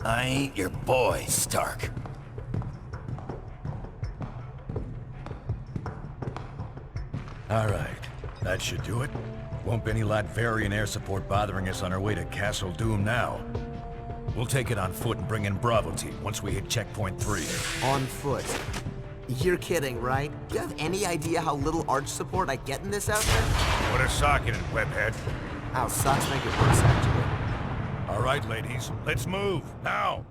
I ain't your boy, Stark. Alright, that should do it. Won't be any Latverian air support bothering us on our way to Castle Doom now. We'll take it on foot and bring in Bravo team once we hit checkpoint 3. On foot. You're kidding, right? Do you have any idea how little arch support I get in this outfit? Put a sock in it, webhead. Our socks make it worse, actually. Alright, ladies, let's move, now!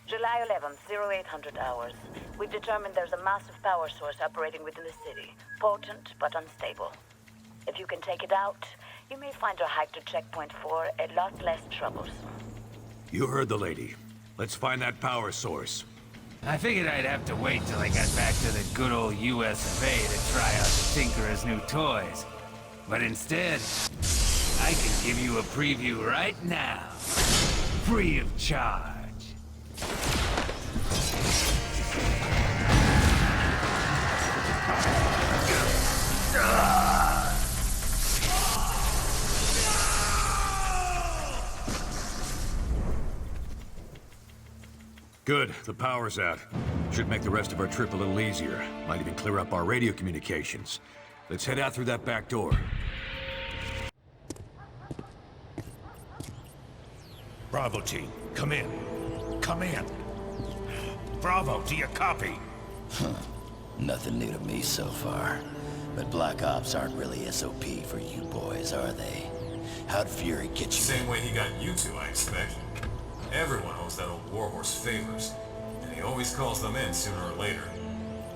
July 11th, 0800 hours. We've determined there's a massive power source operating within the city. Potent, but unstable. If you can take it out, you may find our hike to checkpoint 4 a lot less troublesome. You heard the lady. Let's find that power source. I figured I'd have to wait till I got back to the good old US of A to try out the Tinkerer's new toys. But instead, I can give you a preview right now. Free of charge. Good, the power's out. Should make the rest of our trip a little easier. Might even clear up our radio communications. Let's head out through that back door. Bravo team, come in. Come in. Bravo, do you copy? Nothing new to me so far. But Black Ops aren't really SOP for you boys, are they? How'd Fury get you? Same way he got you two, I expect. Everyone owes that old warhorse favors, and he always calls them in sooner or later.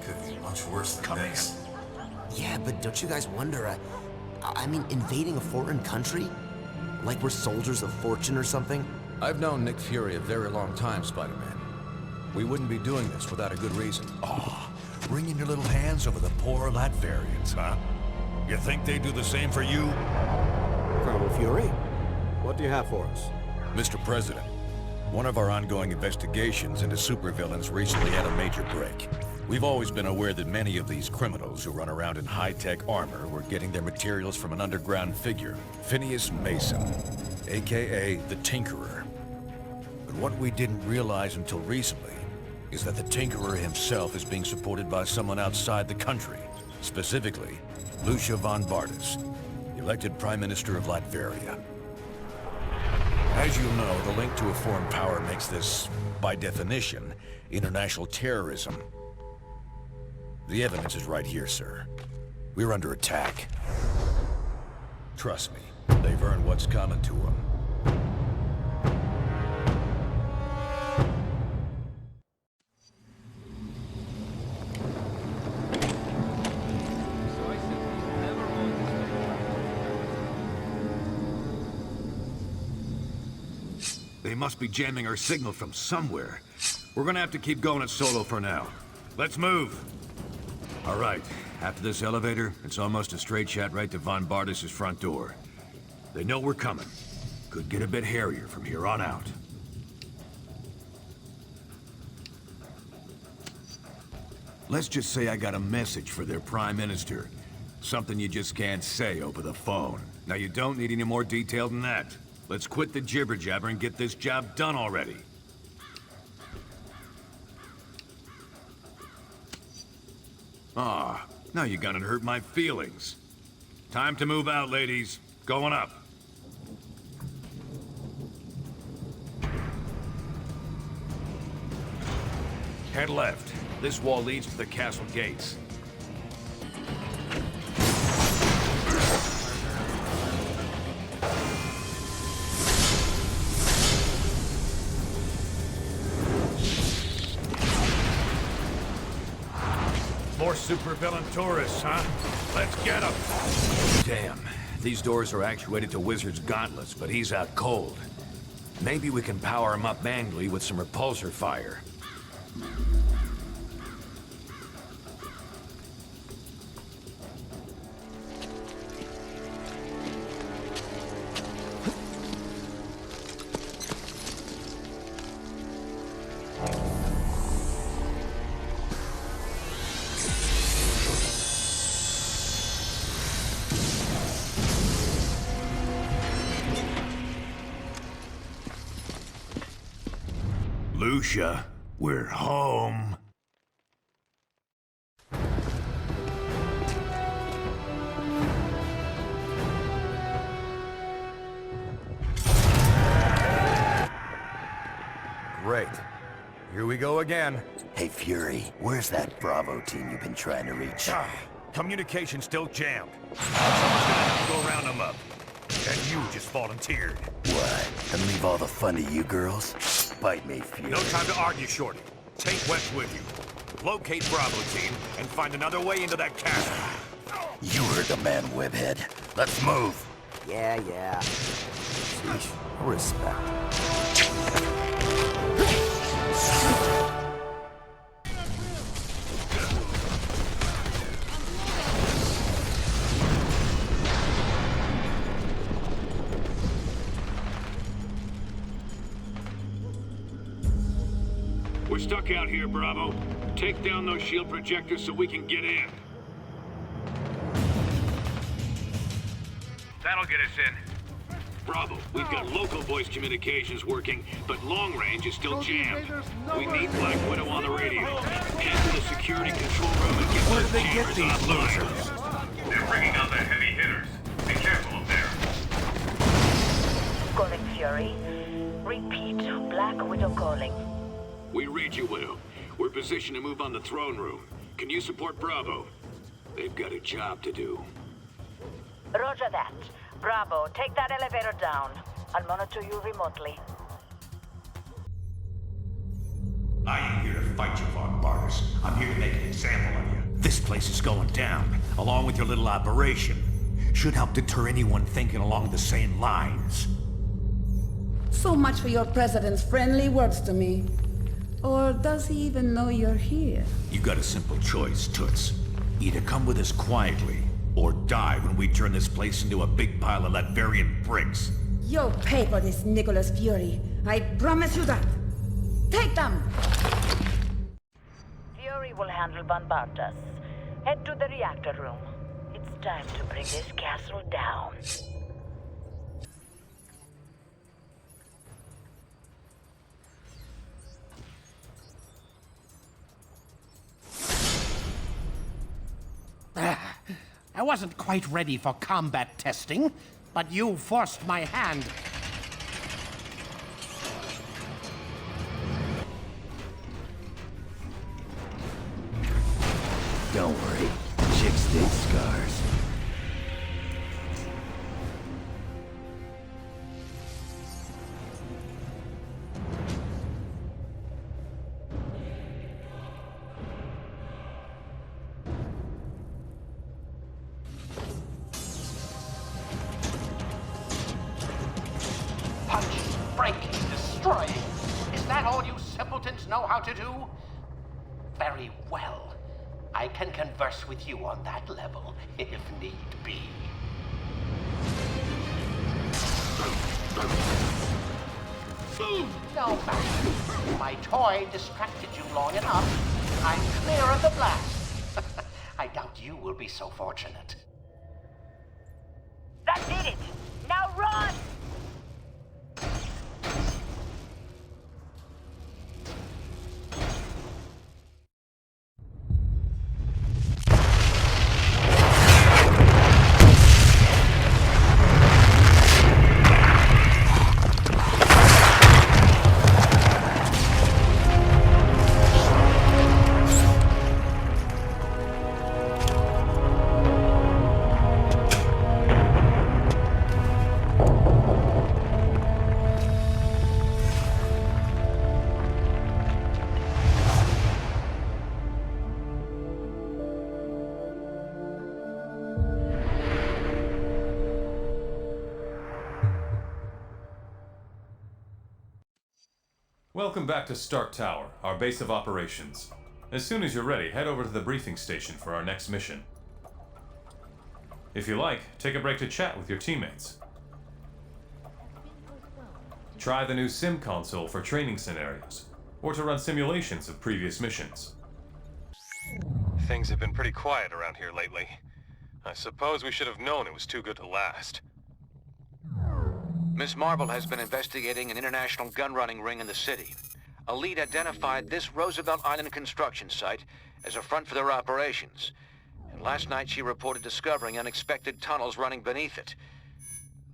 Could be much worse than this. Yeah, but don't you guys wonder, I mean, invading a foreign country? Like we're soldiers of fortune or something? I've known Nick Fury a very long time, Spider-Man. We wouldn't be doing this without a good reason. Oh, wringing your little hands over the poor Latverians, huh? You think they do the same for you? Colonel Fury, what do you have for us? Mr. President, one of our ongoing investigations into supervillains recently had a major break. We've always been aware that many of these criminals who run around in high-tech armor were getting their materials from an underground figure, Phineas Mason, aka the Tinkerer. But what we didn't realize until recently is that the Tinkerer himself is being supported by someone outside the country, specifically Lucia von Bardas, elected Prime Minister of Latveria. As you know, the link to a foreign power makes this, by definition, international terrorism. The evidence is right here, sir. We're under attack. Trust me, they've earned what's coming to them. They must be jamming our signal from somewhere. We're gonna have to keep going it solo for now. Let's move! All right, after this elevator, it's almost a straight shot right to Von Bardas' front door. They know we're coming. Could get a bit hairier from here on out. Let's just say I got a message for their Prime Minister. Something you just can't say over the phone. Now you don't need any more detail than that. Let's quit the jibber-jabber and get this job done already. Ah, now you're gonna hurt my feelings. Time to move out, ladies. Going up. Head left. This wall leads to the castle gates. More supervillain tourists, huh? Let's get them! Damn. These doors are actuated to Wizard's gauntlets, but he's out cold. Maybe we can power him up manually with some repulsor fire. Lucia, we're home. Great. Here we go again. Hey, Fury, where's that Bravo team you've been trying to reach? Communication's still jammed. Someone's gonna have to go round them up. And you just volunteered. What? And leave all the fun to you girls? Bite me, Fury. No time to argue, Shorty. Take West with you. Locate Bravo team and find another way into that castle. You heard the man, Webhead. Let's move. Yeah. Sheesh. Respect. We're stuck out here, Bravo. Take down those shield projectors so we can get in. That'll get us in. Bravo, we've got local voice communications working, but long range is still jammed. We need Black Widow on the radio. Head to the security control room and get those chambers offline. They're bringing out the heavy hitters. Be careful up there. Calling Fury. Repeat, Black Widow calling. We read you, Widow. We're positioned to move on the throne room. Can you support Bravo? They've got a job to do. Roger that. Bravo, take that elevator down. I'll monitor you remotely. I ain't here to fight you, Von Barnes. I'm here to make an example of you. This place is going down, along with your little operation. Should help deter anyone thinking along the same lines. So much for your president's friendly words to me. Or does he even know you're here? You got a simple choice, Toots. Either come with us quietly, or die when we turn this place into a big pile of Latverian bricks. You'll pay for this, Nicholas Fury. I promise you that. Take them! Fury will handle Bombardas. Head to the reactor room. It's time to bring this castle down. I wasn't quite ready for combat testing, but you forced my hand. Don't worry. Chicks dig scars. Punch, break, destroy. Is that all you simpletons know how to do? Very well. I can converse with you on that level, if need be. No matter. My toy distracted you long enough. I'm clear of the blast. I doubt you will be so fortunate. That did it! Now run! Welcome back to Stark Tower, our base of operations. As soon as you're ready, head over to the briefing station for our next mission. If you like, take a break to chat with your teammates. Try the new sim console for training scenarios, or to run simulations of previous missions. Things have been pretty quiet around here lately. I suppose we should have known it was too good to last. Miss Marble has been investigating an international gun-running ring in the city. A lead identified this Roosevelt Island construction site as a front for their operations. And last night she reported discovering unexpected tunnels running beneath it.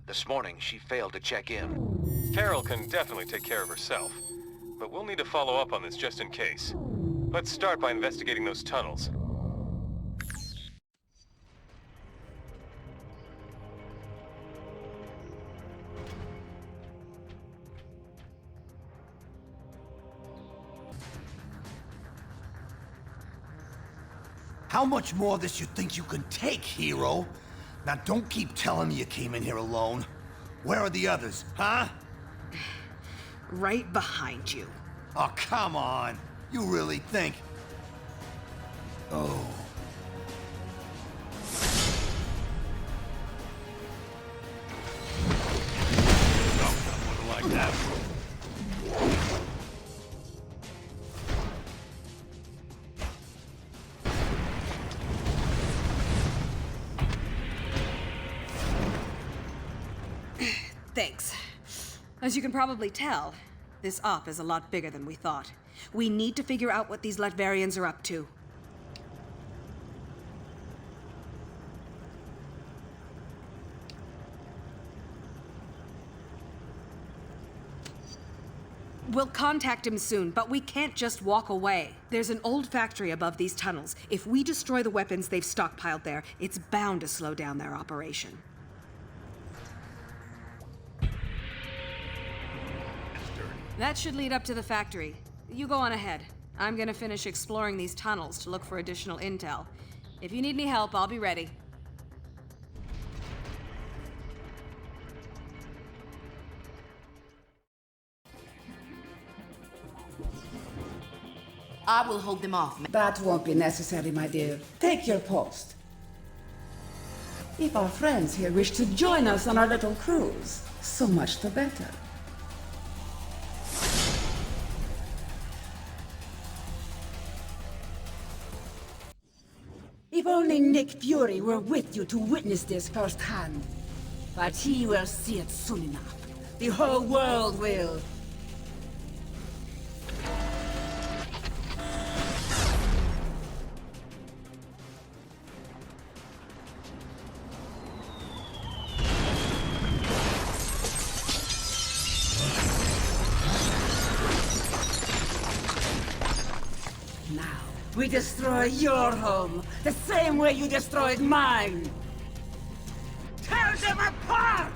This morning, she failed to check in. Farrell can definitely take care of herself, but we'll need to follow up on this just in case. Let's start by investigating those tunnels. How much more of this you think you can take, hero? Now don't keep telling me you came in here alone. Where are the others, huh? Right behind you. Oh, come on. You really think... Oh. Like that. Thanks. As you can probably tell, this op is a lot bigger than we thought. We need to figure out what these Latvarians are up to. We'll contact him soon, but we can't just walk away. There's an old factory above these tunnels. If we destroy the weapons they've stockpiled there, it's bound to slow down their operation. That should lead up to the factory. You go on ahead. I'm gonna finish exploring these tunnels to look for additional intel. If you need any help, I'll be ready. I will hold them off. That won't be necessary, my dear. Take your post. If our friends here wish to join us on our little cruise, so much the better. If only Nick Fury were with you to witness this firsthand. But he will see it soon enough. The whole world will. We destroy your home, the same way you destroyed mine! Tear them apart!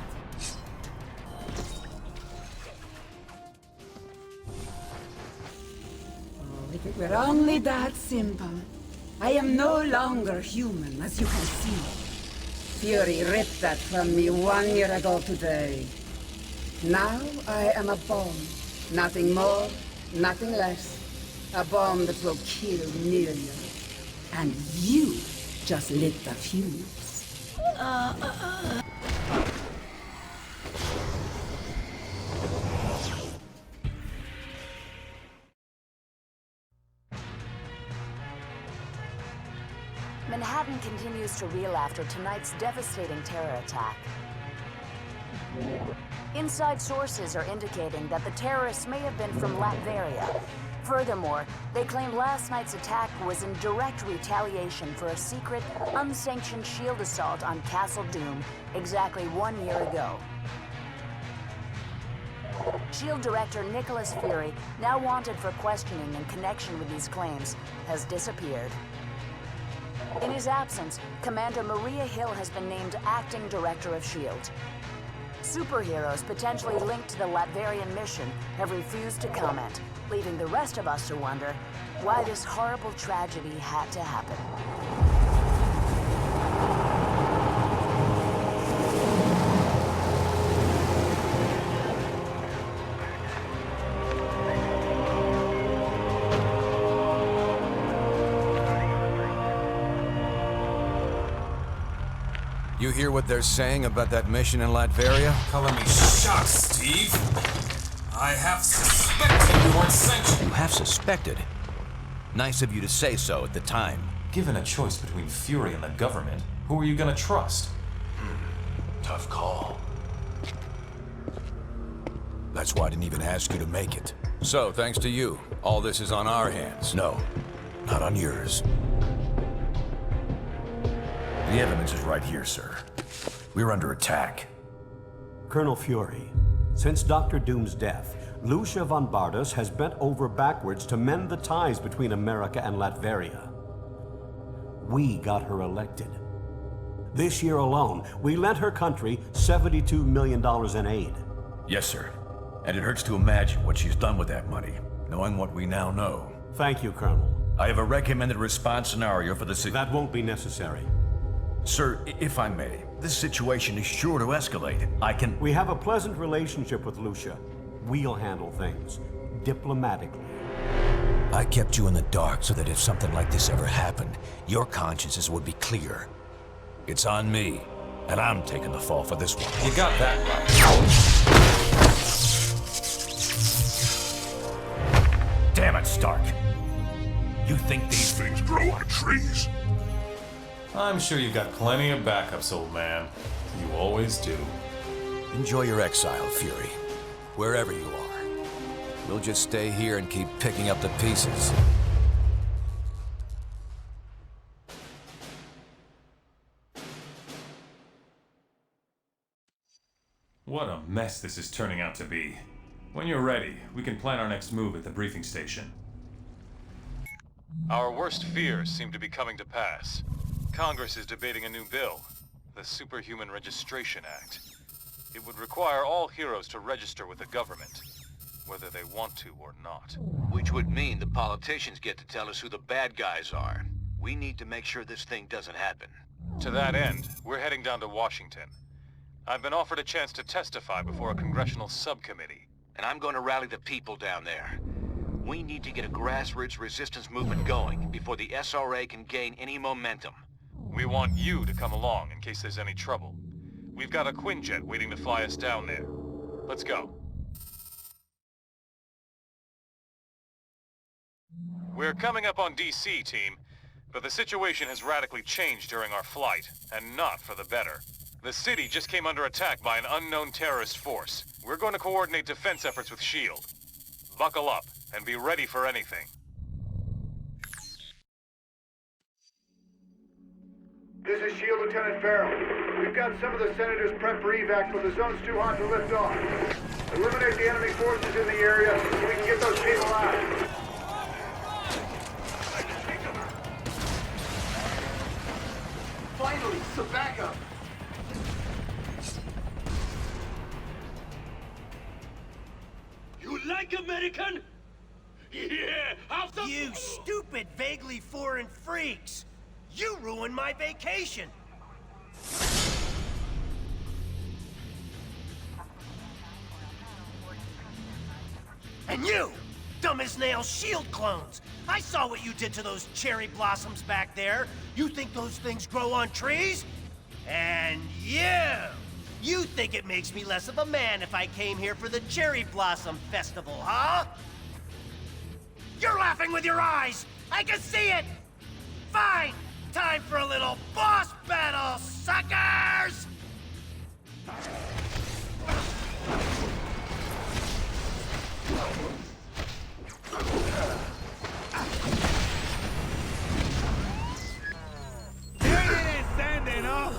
Oh, if it were only that simple. I am no longer human, as you can see. Fury ripped that from me 1 year ago today. Now I am a bomb. Nothing more, nothing less. A bomb that will kill millions. And you just lit the fuse. Manhattan continues to reel after tonight's devastating terror attack. Inside sources are indicating that the terrorists may have been from Latveria. Furthermore, they claim last night's attack was in direct retaliation for a secret, unsanctioned shield assault on Castle Doom exactly 1 year ago. SHIELD Director Nicholas Fury, now wanted for questioning in connection with these claims, has disappeared. In his absence, Commander Maria Hill has been named Acting Director of SHIELD. Superheroes potentially linked to the Latvarian mission have refused to comment, leaving the rest of us to wonder why this horrible tragedy had to happen. You hear what they're saying about that mission in Latveria? Calling me shocked, Steve. I have suspected you weren't sanctioned. You have suspected? Nice of you to say so at the time. Given a choice between Fury and the government, who are you gonna trust? Tough call. That's why I didn't even ask you to make it. So, thanks to you, all this is on our hands. No, not on yours. The evidence is right here, sir. We're under attack. Colonel Fury, since Dr. Doom's death, Lucia von Bardas has bent over backwards to mend the ties between America and Latveria. We got her elected. This year alone, we lent her country $72 million in aid. Yes, sir. And it hurts to imagine what she's done with that money, knowing what we now know. Thank you, Colonel. I have a recommended response scenario for the That won't be necessary. Sir, if I may, this situation is sure to escalate. We have a pleasant relationship with Lucia. We'll handle things diplomatically. I kept you in the dark so that if something like this ever happened, your consciences would be clear. It's on me, and I'm taking the fall for this one. You got that right. Damn it, Stark. You think these things grow on trees? I'm sure you've got plenty of backups, old man. You always do. Enjoy your exile, Fury. Wherever you are. We'll just stay here and keep picking up the pieces. What a mess this is turning out to be. When you're ready, we can plan our next move at the briefing station. Our worst fears seem to be coming to pass. Congress is debating a new bill, the Superhuman Registration Act. It would require all heroes to register with the government, whether they want to or not. Which would mean the politicians get to tell us who the bad guys are. We need to make sure this thing doesn't happen. To that end, we're heading down to Washington. I've been offered a chance to testify before a congressional subcommittee. And I'm going to rally the people down there. We need to get a grassroots resistance movement going before the SRA can gain any momentum. We want you to come along in case there's any trouble. We've got a Quinjet waiting to fly us down there. Let's go. We're coming up on DC, team, but the situation has radically changed during our flight, and not for the better. The city just came under attack by an unknown terrorist force. We're going to coordinate defense efforts with S.H.I.E.L.D. Buckle up, and be ready for anything. This is S.H.I.E.L.D. Lieutenant Farrell. We've got some of the senators prepped for evac, but the zone's too hot to lift off. Eliminate the enemy forces in the area so we can get those people out. Finally, some backup. You like American? Yeah, you stupid, vaguely foreign freaks! You ruined my vacation! And you! Dumb as nails S.H.I.E.L.D. clones! I saw what you did to those cherry blossoms back there! You think those things grow on trees? And you think it makes me less of a man if I came here for the Cherry Blossom Festival, huh? You're laughing with your eyes! I can see it! Fine! Time for a little boss battle, suckers! Here it is, standing up!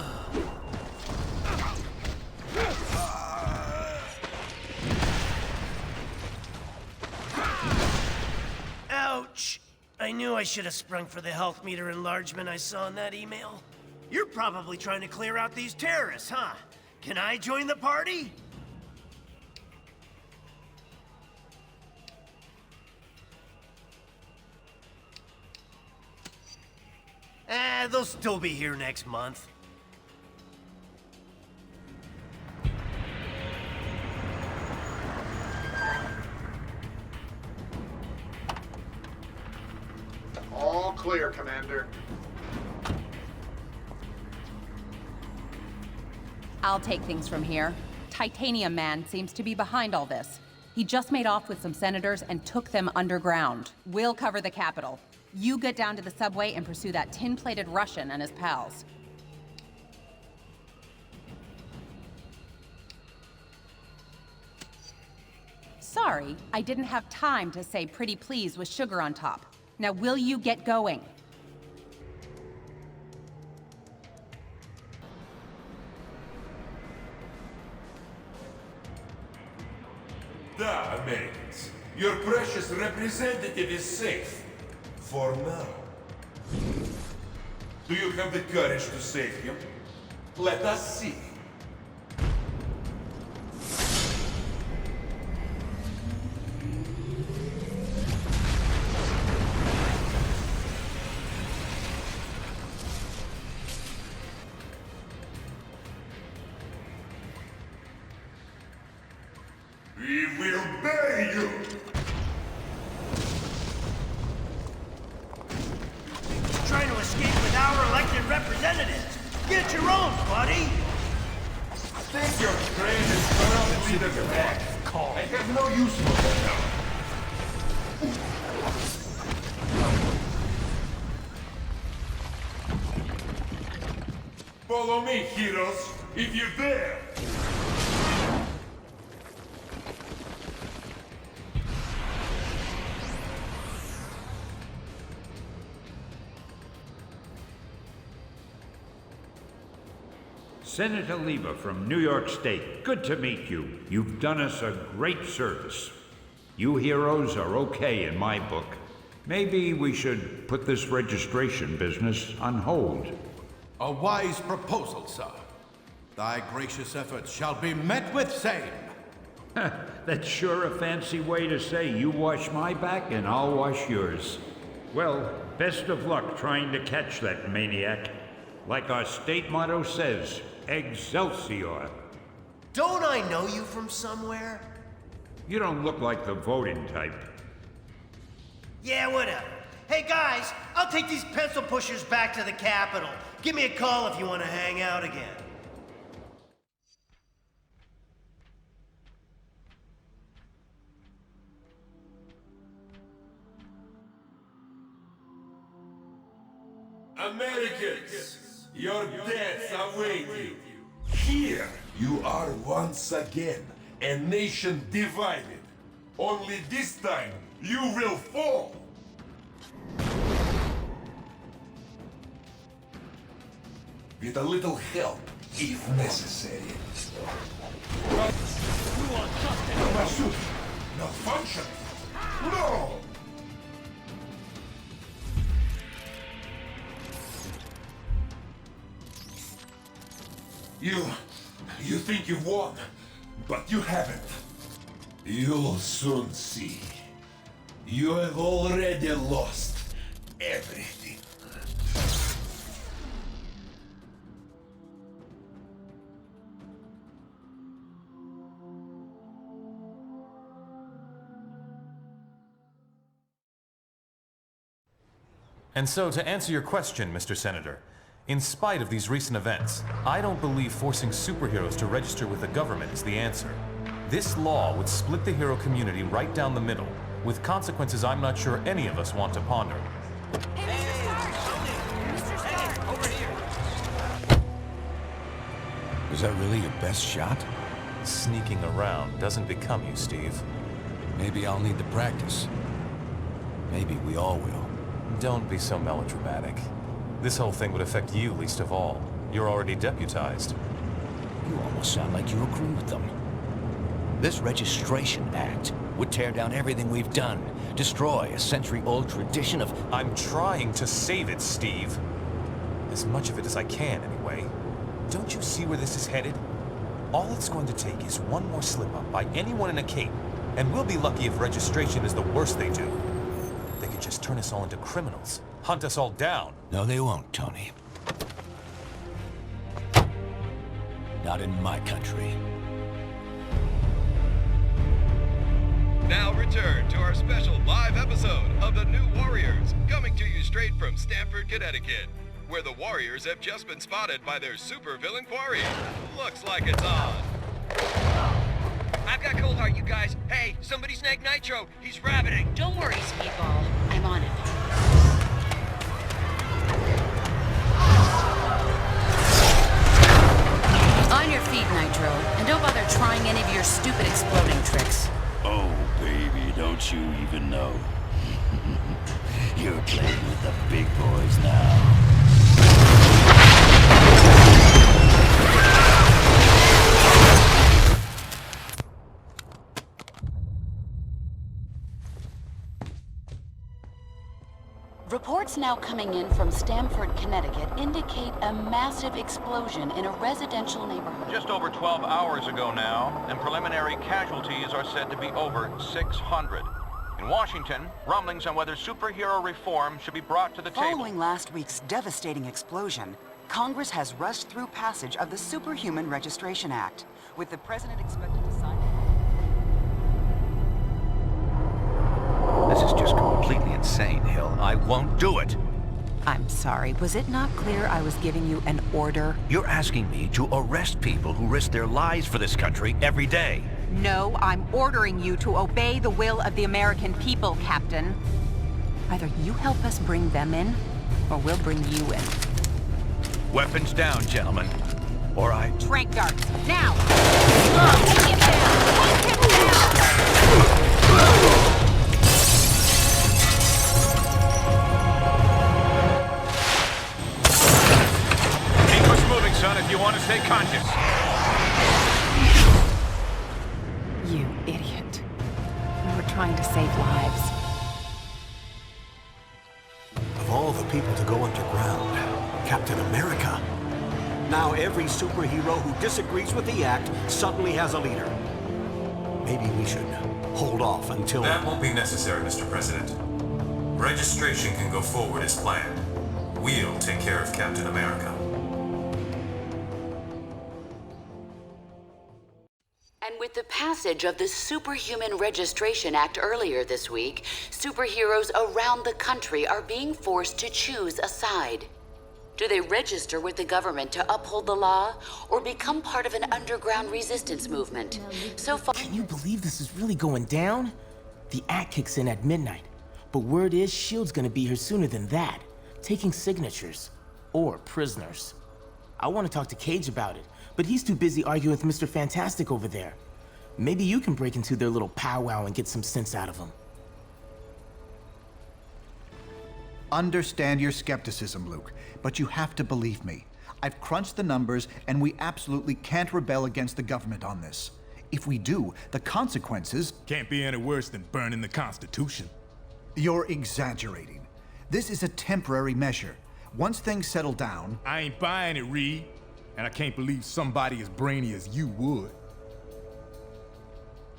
Ouch! I knew I should have sprung for the health meter enlargement I saw in that email. You're probably trying to clear out these terrorists, huh? Can I join the party? They'll still be here next month. All clear, Commander. I'll take things from here. Titanium Man seems to be behind all this. He just made off with some senators and took them underground. We'll cover the Capitol. You get down to the subway and pursue that tin-plated Russian and his pals. Sorry, I didn't have time to say pretty please with sugar on top. Now will you get going? Da, Americans. Your precious representative is safe. For now. Do you have the courage to save him? Let us see. We will bury you! He's trying to escape with our elected representatives. Get your own, buddy! Take your train and turn on the leader's back. I have no use for that now. Follow me, heroes, if you dare! Senator Lieber from New York State, good to meet you. You've done us a great service. You heroes are okay in my book. Maybe we should put this registration business on hold. A wise proposal, sir. Thy gracious efforts shall be met with same. That's sure a fancy way to say you wash my back and I'll wash yours. Well, best of luck trying to catch that maniac. Like our state motto says, Excelsior. Don't I know you from somewhere? You don't look like the voting type. Yeah, whatever. Hey guys, I'll take these pencil pushers back to the Capitol. Give me a call if you want to hang out again. Americans, your deaths await you. Here you are once again, a nation divided. Only this time you will fall. With a little help, if necessary. But you are just a pursuit. Malfunction. No! You think you've won, but you haven't. You'll soon see. You have already lost everything. And so, to answer your question, Mr. Senator, in spite of these recent events, I don't believe forcing superheroes to register with the government is the answer. This law would split the hero community right down the middle, with consequences I'm not sure any of us want to ponder. Was that really your best shot? Sneaking around doesn't become you, Steve. Maybe I'll need the practice. Maybe we all will. Don't be so melodramatic. This whole thing would affect you least of all. You're already deputized. You almost sound like you agree with them. This Registration Act would tear down everything we've done, destroy a century-old tradition of... I'm trying to save it, Steve. As much of it as I can, anyway. Don't you see where this is headed? All it's going to take is one more slip-up by anyone in a cape, and we'll be lucky if registration is the worst they do. They could just turn us all into criminals, hunt us all down. No, they won't, Tony. Not in my country. Now return to our special live episode of The New Warriors, coming to you straight from Stamford, Connecticut. where the Warriors have just been spotted by their supervillain quarry. Looks like it's on. I've got Coldheart, you guys. Hey, somebody snag Nitro. He's rabbiting. Don't worry, Speedball. I'm on it. On your feet, Nitro. And don't bother trying any of your stupid exploding tricks. Oh, baby, don't you even know? You're playing with the big boys now. Reports now coming in from Stamford, Connecticut indicate a massive explosion in a residential neighborhood. Just over 12 hours ago now, and preliminary casualties are said to be over 600. In Washington, rumblings on whether superhero reform should be brought to the table. Following last week's devastating explosion, Congress has rushed through passage of the Superhuman Registration Act, with the president expected to sign it. This is just completely insane, Hill. I won't do it. I'm sorry, was it not clear I was giving you an order? You're asking me to arrest people who risk their lives for this country every day. No, I'm ordering you to obey the will of the American people, Captain. Either you help us bring them in, or we'll bring you in. Weapons down, gentlemen. Or I... Trank darts, now! Take him down! Take him down! Son, if you want to stay conscious. You idiot. We were trying to save lives. Of all the people to go underground, Captain America. Now every superhero who disagrees with the act suddenly has a leader. Maybe we should hold off until... That won't be necessary, Mr. President. Registration can go forward as planned. We'll take care of Captain America. And with the passage of the Superhuman Registration Act earlier this week, superheroes around the country are being forced to choose a side. Do they register with the government to uphold the law, or become part of an underground resistance movement? So far... Can you believe this is really going down? The act kicks in at midnight, but word is S.H.I.E.L.D's gonna be here sooner than that, taking signatures. Or prisoners. I want to talk to Cage about it, but he's too busy arguing with Mr. Fantastic over there. Maybe you can break into their little powwow and get some sense out of him. Understand your skepticism, Luke, but you have to believe me. I've crunched the numbers, and we absolutely can't rebel against the government on this. If we do, the consequences... Can't be any worse than burning the Constitution. You're exaggerating. This is a temporary measure. Once things settle down... I ain't buying it, Reed. And I can't believe somebody as brainy as you would.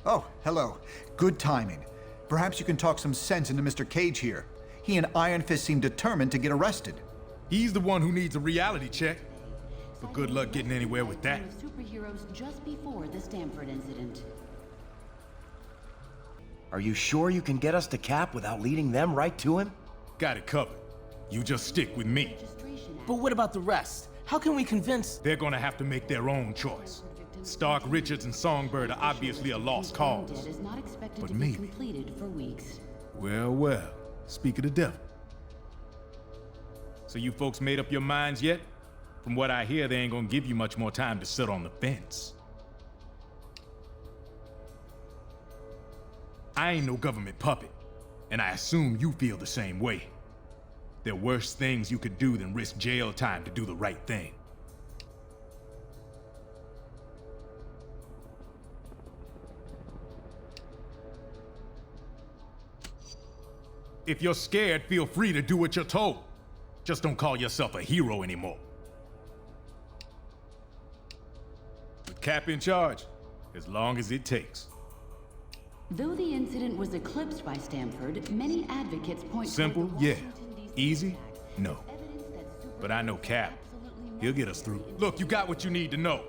Oh, hello. Good timing. Perhaps you can talk some sense into Mr. Cage here. He and Iron Fist seem determined to get arrested. He's the one who needs a reality check. But good luck getting anywhere with that. Superheroes just before the Stamford incident. Are you sure you can get us to Cap without leading them right to him? Got it covered. You just stick with me. But what about the rest? How can we convince... They're gonna have to make their own choice. Stark, Richards, and Songbird are obviously a lost cause. But maybe... Well, well. Speak of the devil. So you folks made up your minds yet? From what I hear, they ain't gonna give you much more time to sit on the fence. I ain't no government puppet, and I assume you feel the same way. There are worse things you could do than risk jail time to do the right thing. If you're scared, feel free to do what you're told. Just don't call yourself a hero anymore. With Cap in charge, as long as it takes. Though the incident was eclipsed by Stamford, many advocates point Simple, toward yeah. Easy? No. But I know Cap. He'll get us through. Look, you got what you need to know.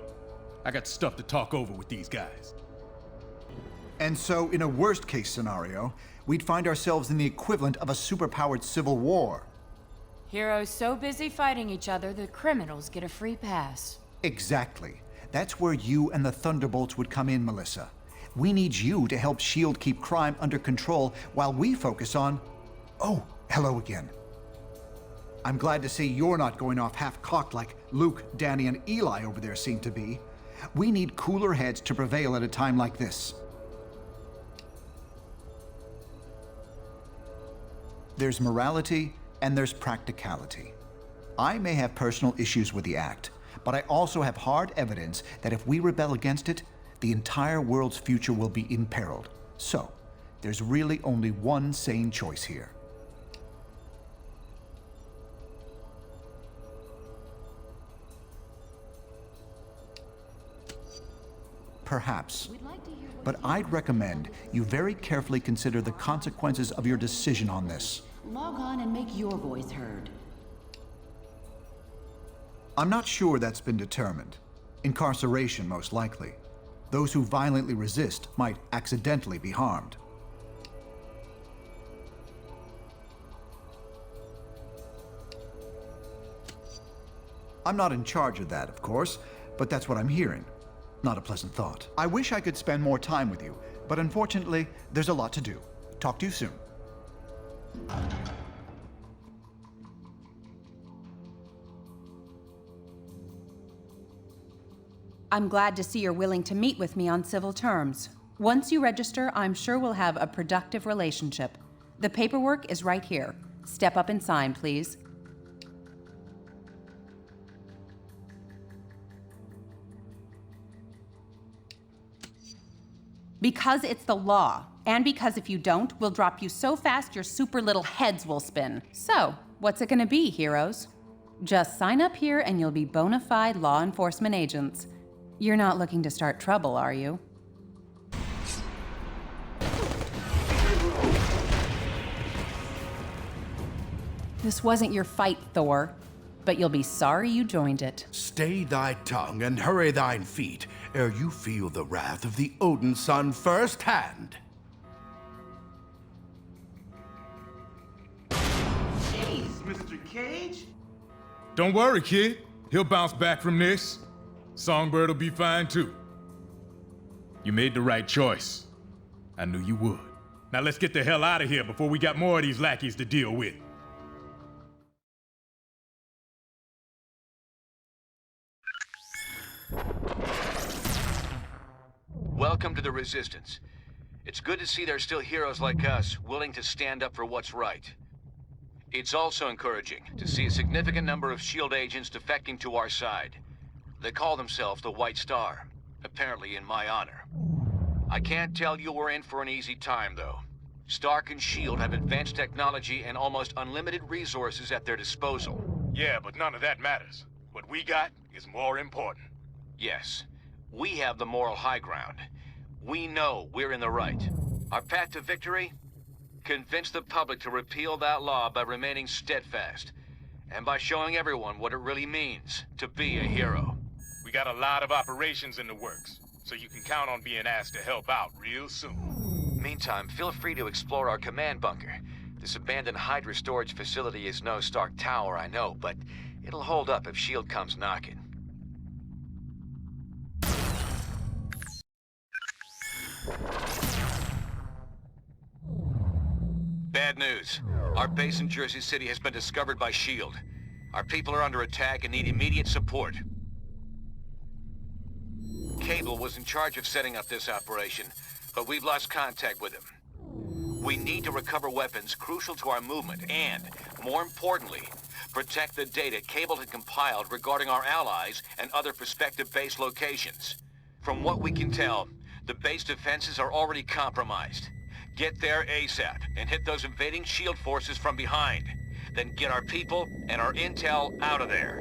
I got stuff to talk over with these guys. And so, in a worst-case scenario, we'd find ourselves in the equivalent of a superpowered civil war. Heroes so busy fighting each other, the criminals get a free pass. Exactly. That's where you and the Thunderbolts would come in, Melissa. We need you to help S.H.I.E.L.D. keep crime under control while we focus on... Oh, hello again. I'm glad to see you're not going off half-cocked like Luke, Danny, and Eli over there seem to be. We need cooler heads to prevail at a time like this. There's morality and there's practicality. I may have personal issues with the act, but I also have hard evidence that if we rebel against it, the entire world's future will be imperiled. So, there's really only one sane choice here. Perhaps. But I'd recommend you very carefully consider the consequences of your decision on this. Log on and make your voice heard. I'm not sure that's been determined. Incarceration, most likely. Those who violently resist might accidentally be harmed. I'm not in charge of that, of course, but that's what I'm hearing. Not a pleasant thought. I wish I could spend more time with you, but unfortunately, there's a lot to do. Talk to you soon. I'm glad to see you're willing to meet with me on civil terms. Once you register, I'm sure we'll have a productive relationship. The paperwork is right here. Step up and sign, please. Because it's the law, and because if you don't, we'll drop you so fast your super little heads will spin. So, what's it gonna be, heroes? Just sign up here and you'll be bona fide law enforcement agents. You're not looking to start trouble, are you? This wasn't your fight, Thor, but you'll be sorry you joined it. Stay thy tongue and hurry thine feet, ere you feel the wrath of the Odin son firsthand. Jeez, Mr. Cage? Don't worry, kid. He'll bounce back from this. Songbird will be fine too. You made the right choice. I knew you would. Now let's get the hell out of here before we got more of these lackeys to deal with. Welcome to the Resistance. It's good to see there's still heroes like us willing to stand up for what's right. It's also encouraging to see a significant number of S.H.I.E.L.D. agents defecting to our side. They call themselves the White Star, apparently in my honor. I can't tell you we're in for an easy time, though. Stark and S.H.I.E.L.D. have advanced technology and almost unlimited resources at their disposal. Yeah, but none of that matters. What we got is more important. Yes, we have the moral high ground. We know we're in the right. Our path to victory? Convince the public to repeal that law by remaining steadfast, and by showing everyone what it really means to be a hero. We got a lot of operations in the works, so you can count on being asked to help out real soon. Meantime, feel free to explore our command bunker. This abandoned Hydra storage facility is no Stark Tower, I know, but it'll hold up if S.H.I.E.L.D. comes knocking. Bad news. Our base in Jersey City has been discovered by S.H.I.E.L.D. Our people are under attack and need immediate support. Cable was in charge of setting up this operation, but we've lost contact with him. We need to recover weapons crucial to our movement and, more importantly, protect the data Cable had compiled regarding our allies and other prospective base locations. From what we can tell, the base defenses are already compromised. Get there ASAP and hit those invading S.H.I.E.L.D. forces from behind. Then get our people and our intel out of there.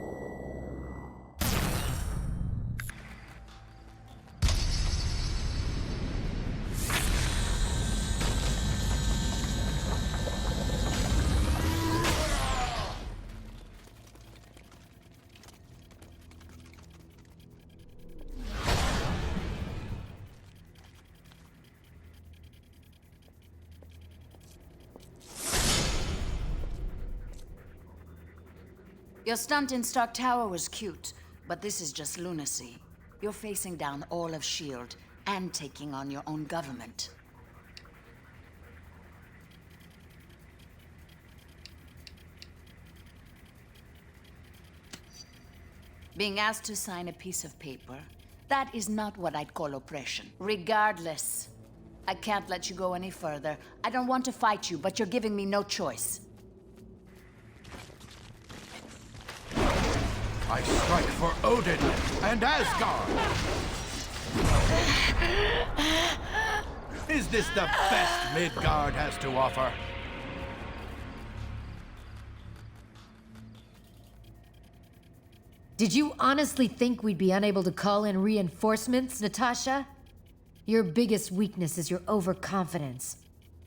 Your stunt in Stark Tower was cute, but this is just lunacy. You're facing down all of S.H.I.E.L.D. and taking on your own government. Being asked to sign a piece of paper, that is not what I'd call oppression. Regardless, I can't let you go any further. I don't want to fight you, but you're giving me no choice. I strike for Odin and Asgard! Is this the best Midgard has to offer? Did you honestly think we'd be unable to call in reinforcements, Natasha? Your biggest weakness is your overconfidence.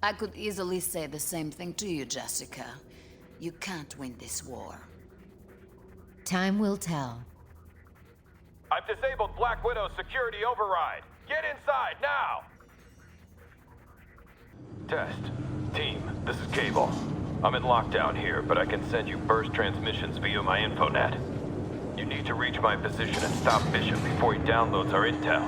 I could easily say the same thing to you, Jessica. You can't win this war. Time will tell. I've disabled Black Widow's security override. Get inside now! Test. Team, this is Cable. I'm in lockdown here, but I can send you burst transmissions via my infonet. You need to reach my position and stop Bishop before he downloads our intel.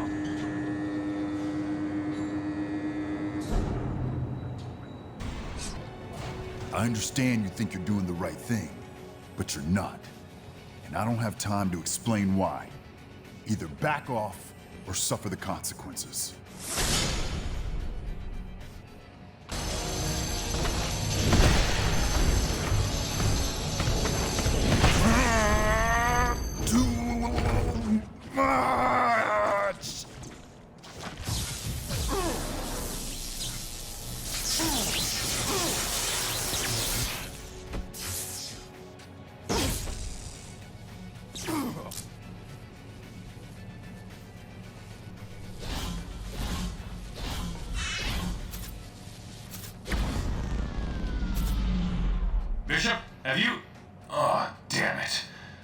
I understand you think you're doing the right thing, but you're not. And I don't have time to explain why. Either back off or suffer the consequences. Too much! Bishop, have you... Oh, damn it.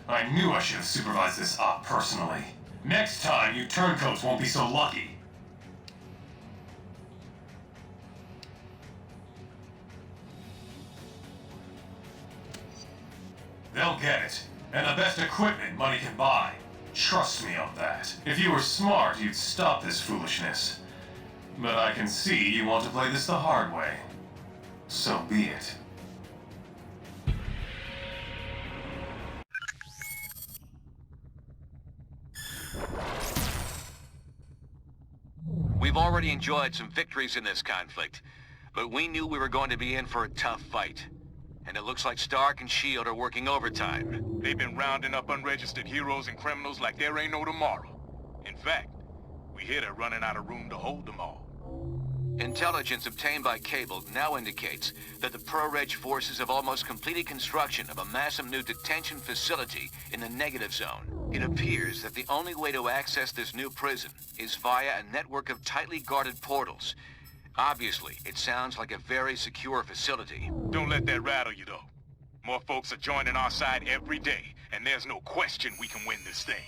I knew I should have supervised this op personally. Next time, you turncoats won't be so lucky. They'll get it. And the best equipment money can buy. Trust me on that. If you were smart, you'd stop this foolishness. But I can see you want to play this the hard way. So be it. We've already enjoyed some victories in this conflict, but we knew we were going to be in for a tough fight. And it looks like Stark and S.H.I.E.L.D. are working overtime. They've been rounding up unregistered heroes and criminals like there ain't no tomorrow. In fact, we hear they're running out of room to hold them all. Intelligence obtained by Cable now indicates that the Pro-Reg forces have almost completed construction of a massive new detention facility in the negative zone. It appears that the only way to access this new prison is via a network of tightly guarded portals. Obviously, it sounds like a very secure facility. Don't let that rattle you, though. More folks are joining our side every day, and there's no question we can win this thing.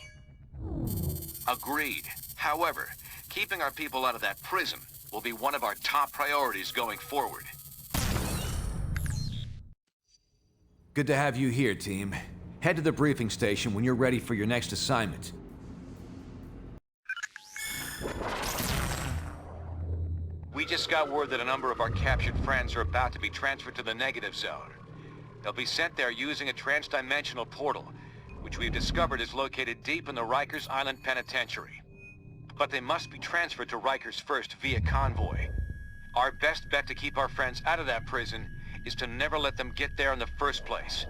Agreed. However, keeping our people out of that prison will be one of our top priorities going forward. Good to have you here, team. Head to the briefing station when you're ready for your next assignment. We just got word that a number of our captured friends are about to be transferred to the negative zone. They'll be sent there using a trans-dimensional portal, which we've discovered is located deep in the Rikers Island Penitentiary. But they must be transferred to Rikers first via convoy. Our best bet to keep our friends out of that prison is to never let them get there in the first place.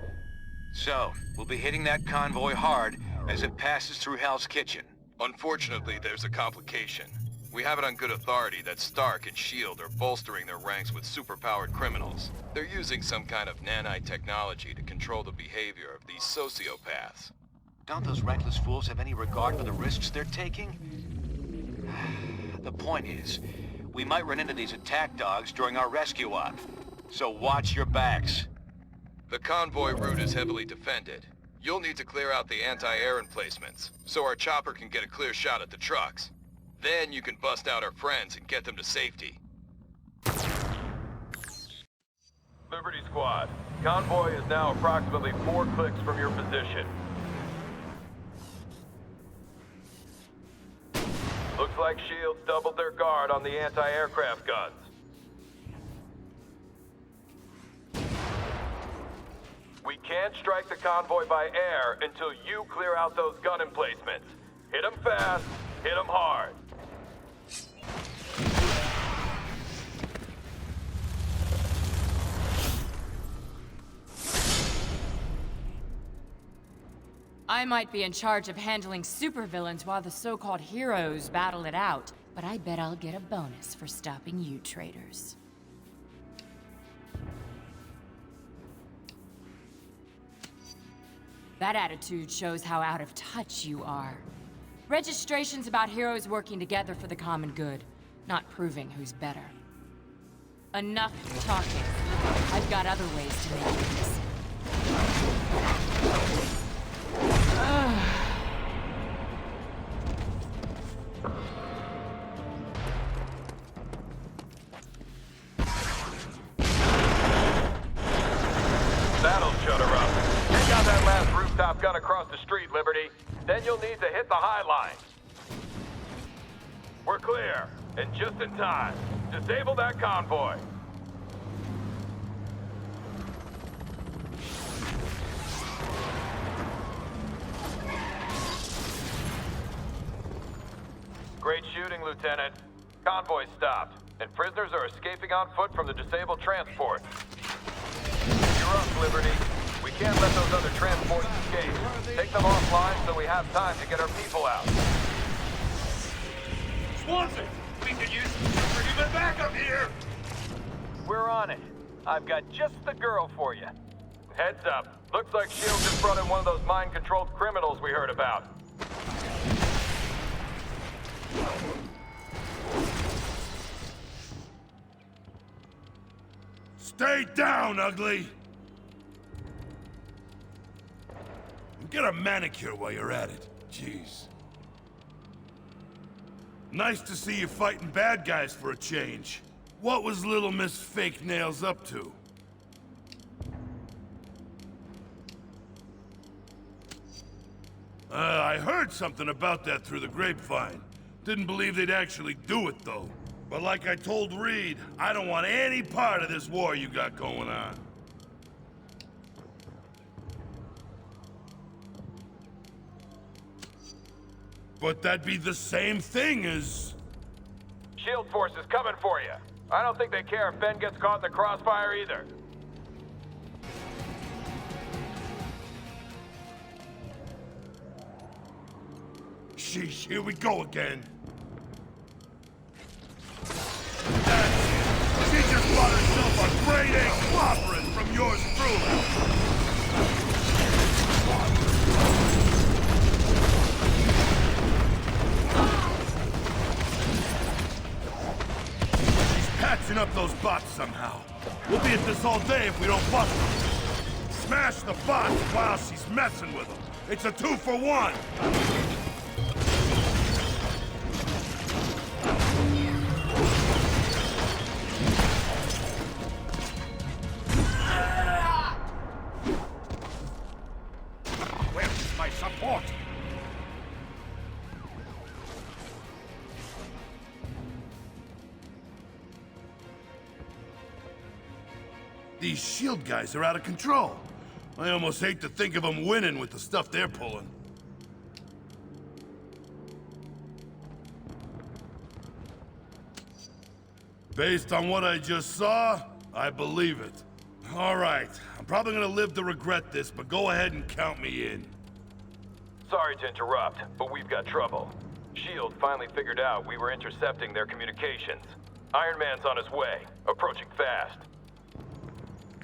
So, we'll be hitting that convoy hard as it passes through Hell's Kitchen. Unfortunately, there's a complication. We have it on good authority that Stark and S.H.I.E.L.D. are bolstering their ranks with superpowered criminals. They're using some kind of nanite technology to control the behavior of these sociopaths. Don't those reckless fools have any regard for the risks they're taking? The point is, we might run into these attack dogs during our rescue op. So watch your backs. The convoy route is heavily defended. You'll need to clear out the anti-air emplacements, so our chopper can get a clear shot at the trucks. Then you can bust out our friends and get them to safety. Liberty Squad, convoy is now approximately 4 clicks from your position. Looks like SHIELD's doubled their guard on the anti-aircraft guns. We can't strike the convoy by air until you clear out those gun emplacements. Hit them fast, hit them hard. I might be in charge of handling supervillains while the so-called heroes battle it out, but I bet I'll get a bonus for stopping you traitors. That attitude shows how out of touch you are. Registration's about heroes working together for the common good, not proving who's better. Enough talking. I've got other ways to make you listen. That'll shut her up. Take out that last rooftop gun across the street, Liberty. Then you'll need to hit the high line. We're clear, and just in time. Disable that convoy. Great shooting, Lieutenant. Convoy stopped, and prisoners are escaping on foot from the disabled transport. You're up, Liberty. We can't let those other transports escape. Take them offline so we have time to get our people out. Swanson, we could use some superhuman backup here. We're on it. I've got just the girl for you. Heads up. Looks like SHIELD just brought in one of those mind-controlled criminals we heard about. Stay down, ugly! Get a manicure while you're at it. Jeez. Nice to see you fighting bad guys for a change. What was little Miss Fake Nails up to? I heard something about that through the grapevine. Didn't believe they'd actually do it, though. But like I told Reed, I don't want any part of this war you got going on. But that'd be the same thing as... SHIELD force is coming for you. I don't think they care if Ben gets caught in the crossfire either. Sheesh, here we go again. She just bought herself a great egg clobberin' from yours truly. She's patching up those bots somehow. We'll be at this all day if we don't bust them. Smash the bots while she's messing with them. It's a 2-for-1. These SHIELD guys are out of control. I almost hate to think of them winning with the stuff they're pulling. Based on what I just saw, I believe it. All right, I'm probably gonna live to regret this, but go ahead and count me in. Sorry to interrupt, but we've got trouble. SHIELD finally figured out we were intercepting their communications. Iron Man's on his way, approaching fast.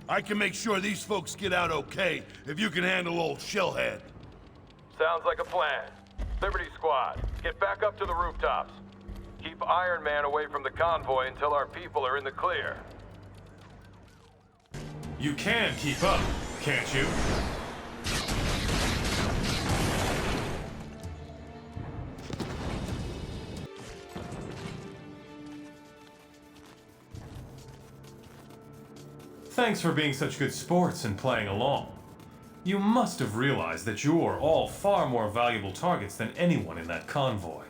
I can make sure these folks get out okay if you can handle old Shellhead. Sounds like a plan. Liberty Squad, get back up to the rooftops. Keep Iron Man away from the convoy until our people are in the clear. You can keep up, can't you? Thanks for being such good sports and playing along. You must have realized that you're all far more valuable targets than anyone in that convoy.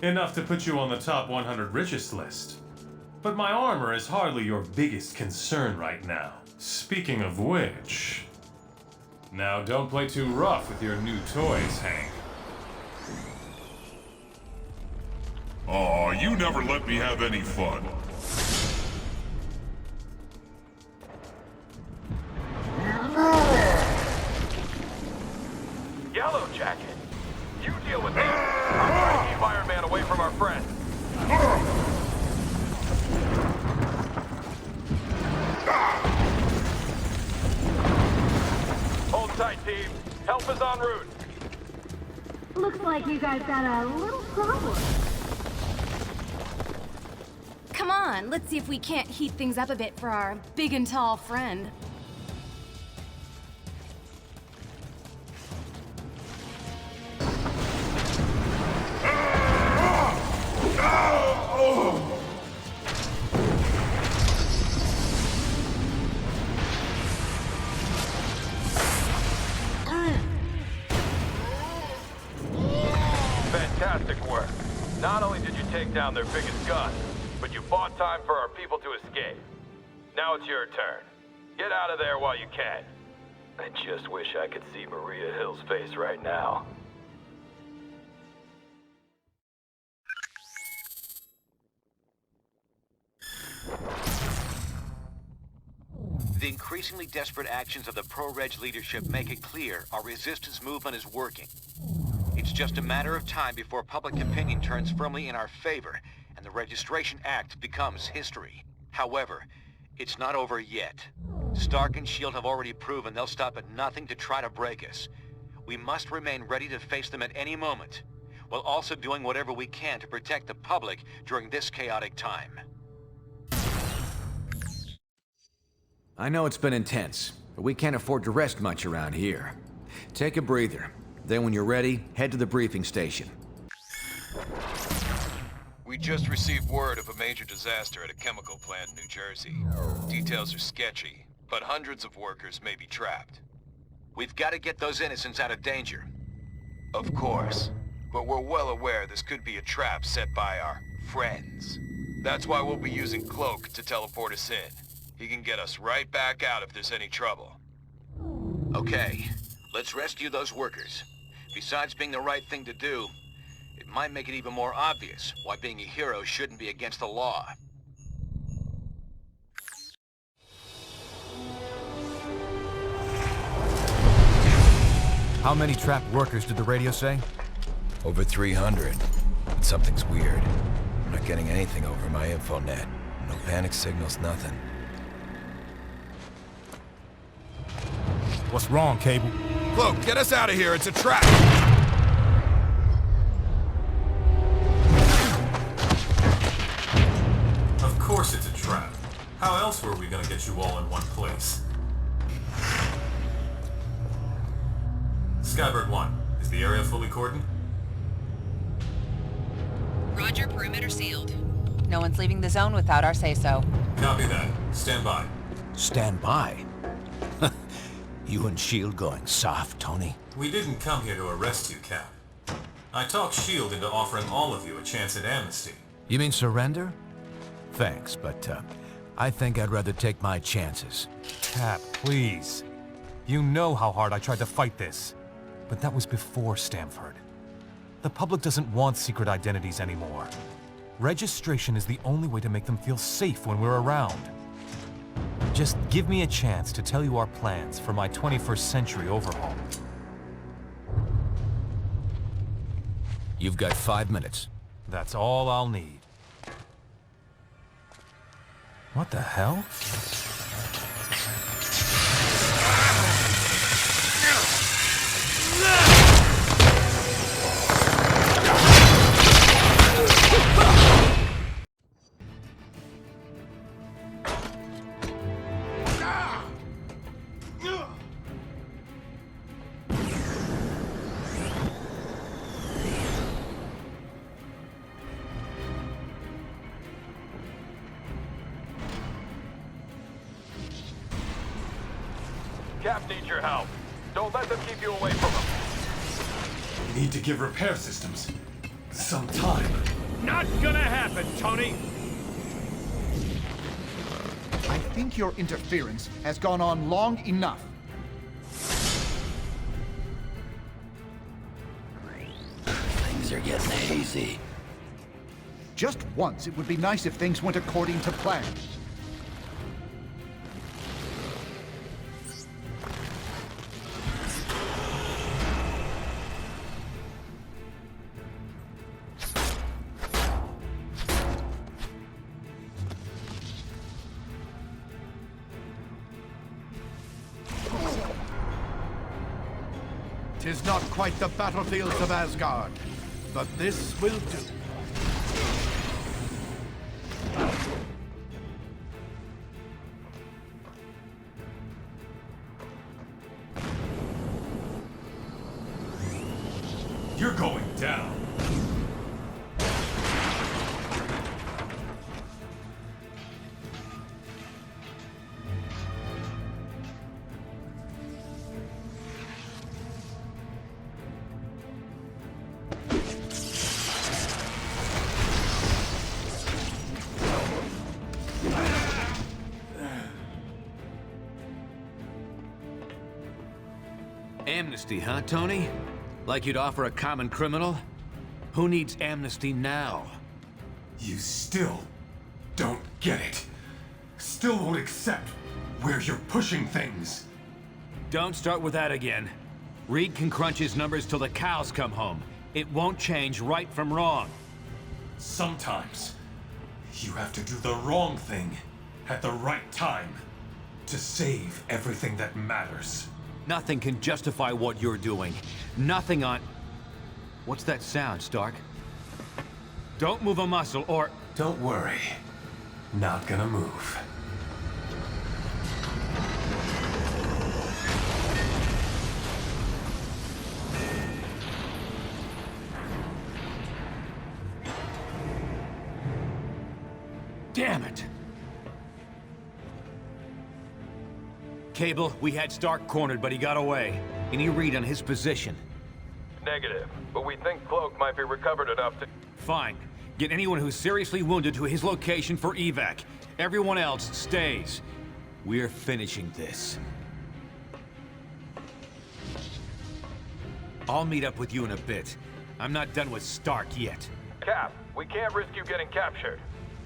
Enough to put you on the top 100 richest list. But my armor is hardly your biggest concern right now. Speaking of which... Now don't play too rough with your new toys, Hank. Aw, you never let me have any fun. Yellow Jacket, you deal with me. I'm trying to keep Iron Man away from our friends. Hold tight, team. Help is en route. Looks like you guys got a little problem. Come on, let's see if we can't heat things up a bit for our big and tall friend. Fantastic work. Not only did you take down their biggest gun, but you bought time for our people to escape. Now it's your turn. Get out of there while you can. I just wish I could see Maria Hill's face right now. The increasingly desperate actions of the pro-Reg leadership make it clear our resistance movement is working. It's just a matter of time before public opinion turns firmly in our favor and the Registration Act becomes history. However, it's not over yet. Stark and S.H.I.E.L.D. have already proven they'll stop at nothing to try to break us. We must remain ready to face them at any moment, while also doing whatever we can to protect the public during this chaotic time. I know it's been intense, but we can't afford to rest much around here. Take a breather. Then when you're ready, head to the briefing station. We just received word of a major disaster at a chemical plant in New Jersey. Details are sketchy, but hundreds of workers may be trapped. We've got to get those innocents out of danger. Of course, but we're well aware this could be a trap set by our friends. That's why we'll be using Cloak to teleport us in. He can get us right back out if there's any trouble. Okay, let's rescue those workers. Besides being the right thing to do, it might make it even more obvious why being a hero shouldn't be against the law. How many trapped workers did the radio say? Over 300. But something's weird. I'm not getting anything over my infonet. No panic signals, nothing. What's wrong, Cable? Cloak, get us out of here! It's a trap! Of course it's a trap. How else were we gonna get you all in one place? Skybird 1, is the area fully cordoned? Roger, perimeter sealed. No one's leaving the zone without our say-so. Copy that. Stand by. Stand by? You and S.H.I.E.L.D. going soft, Tony? We didn't come here to arrest you, Cap. I talked S.H.I.E.L.D. into offering all of you a chance at amnesty. You mean surrender? Thanks, but I think I'd rather take my chances. Cap, please. You know how hard I tried to fight this. But that was before Stamford. The public doesn't want secret identities anymore. Registration is the only way to make them feel safe when we're around. Just give me a chance to tell you our plans for my 21st century overhaul. You've got 5 minutes. That's all I'll need. What the hell? Cap needs your help. Don't let them keep you away from him. We need to give repair systems some time. Not gonna happen, Tony! I think your interference has gone on long enough. Things are getting hazy. Just once, it would be nice if things went according to plan. Tis not quite the battlefields of Asgard, but this will do. You're going down. Amnesty, huh, Tony? Like you'd offer a common criminal? Who needs amnesty now? You still don't get it. Still won't accept where you're pushing things. Don't start with that again. Reed can crunch his numbers till the cows come home. It won't change right from wrong. Sometimes, you have to do the wrong thing at the right time to save everything that matters. Nothing can justify what you're doing. Nothing on... What's that sound, Stark? Don't move a muscle, or... Don't worry. Not gonna move. Damn it! Cable, we had Stark cornered, but he got away. Any read on his position? Negative, but we think Cloak might be recovered enough to... Fine. Get anyone who's seriously wounded to his location for evac. Everyone else stays. We're finishing this. I'll meet up with you in a bit. I'm not done with Stark yet. Cap, we can't risk you getting captured.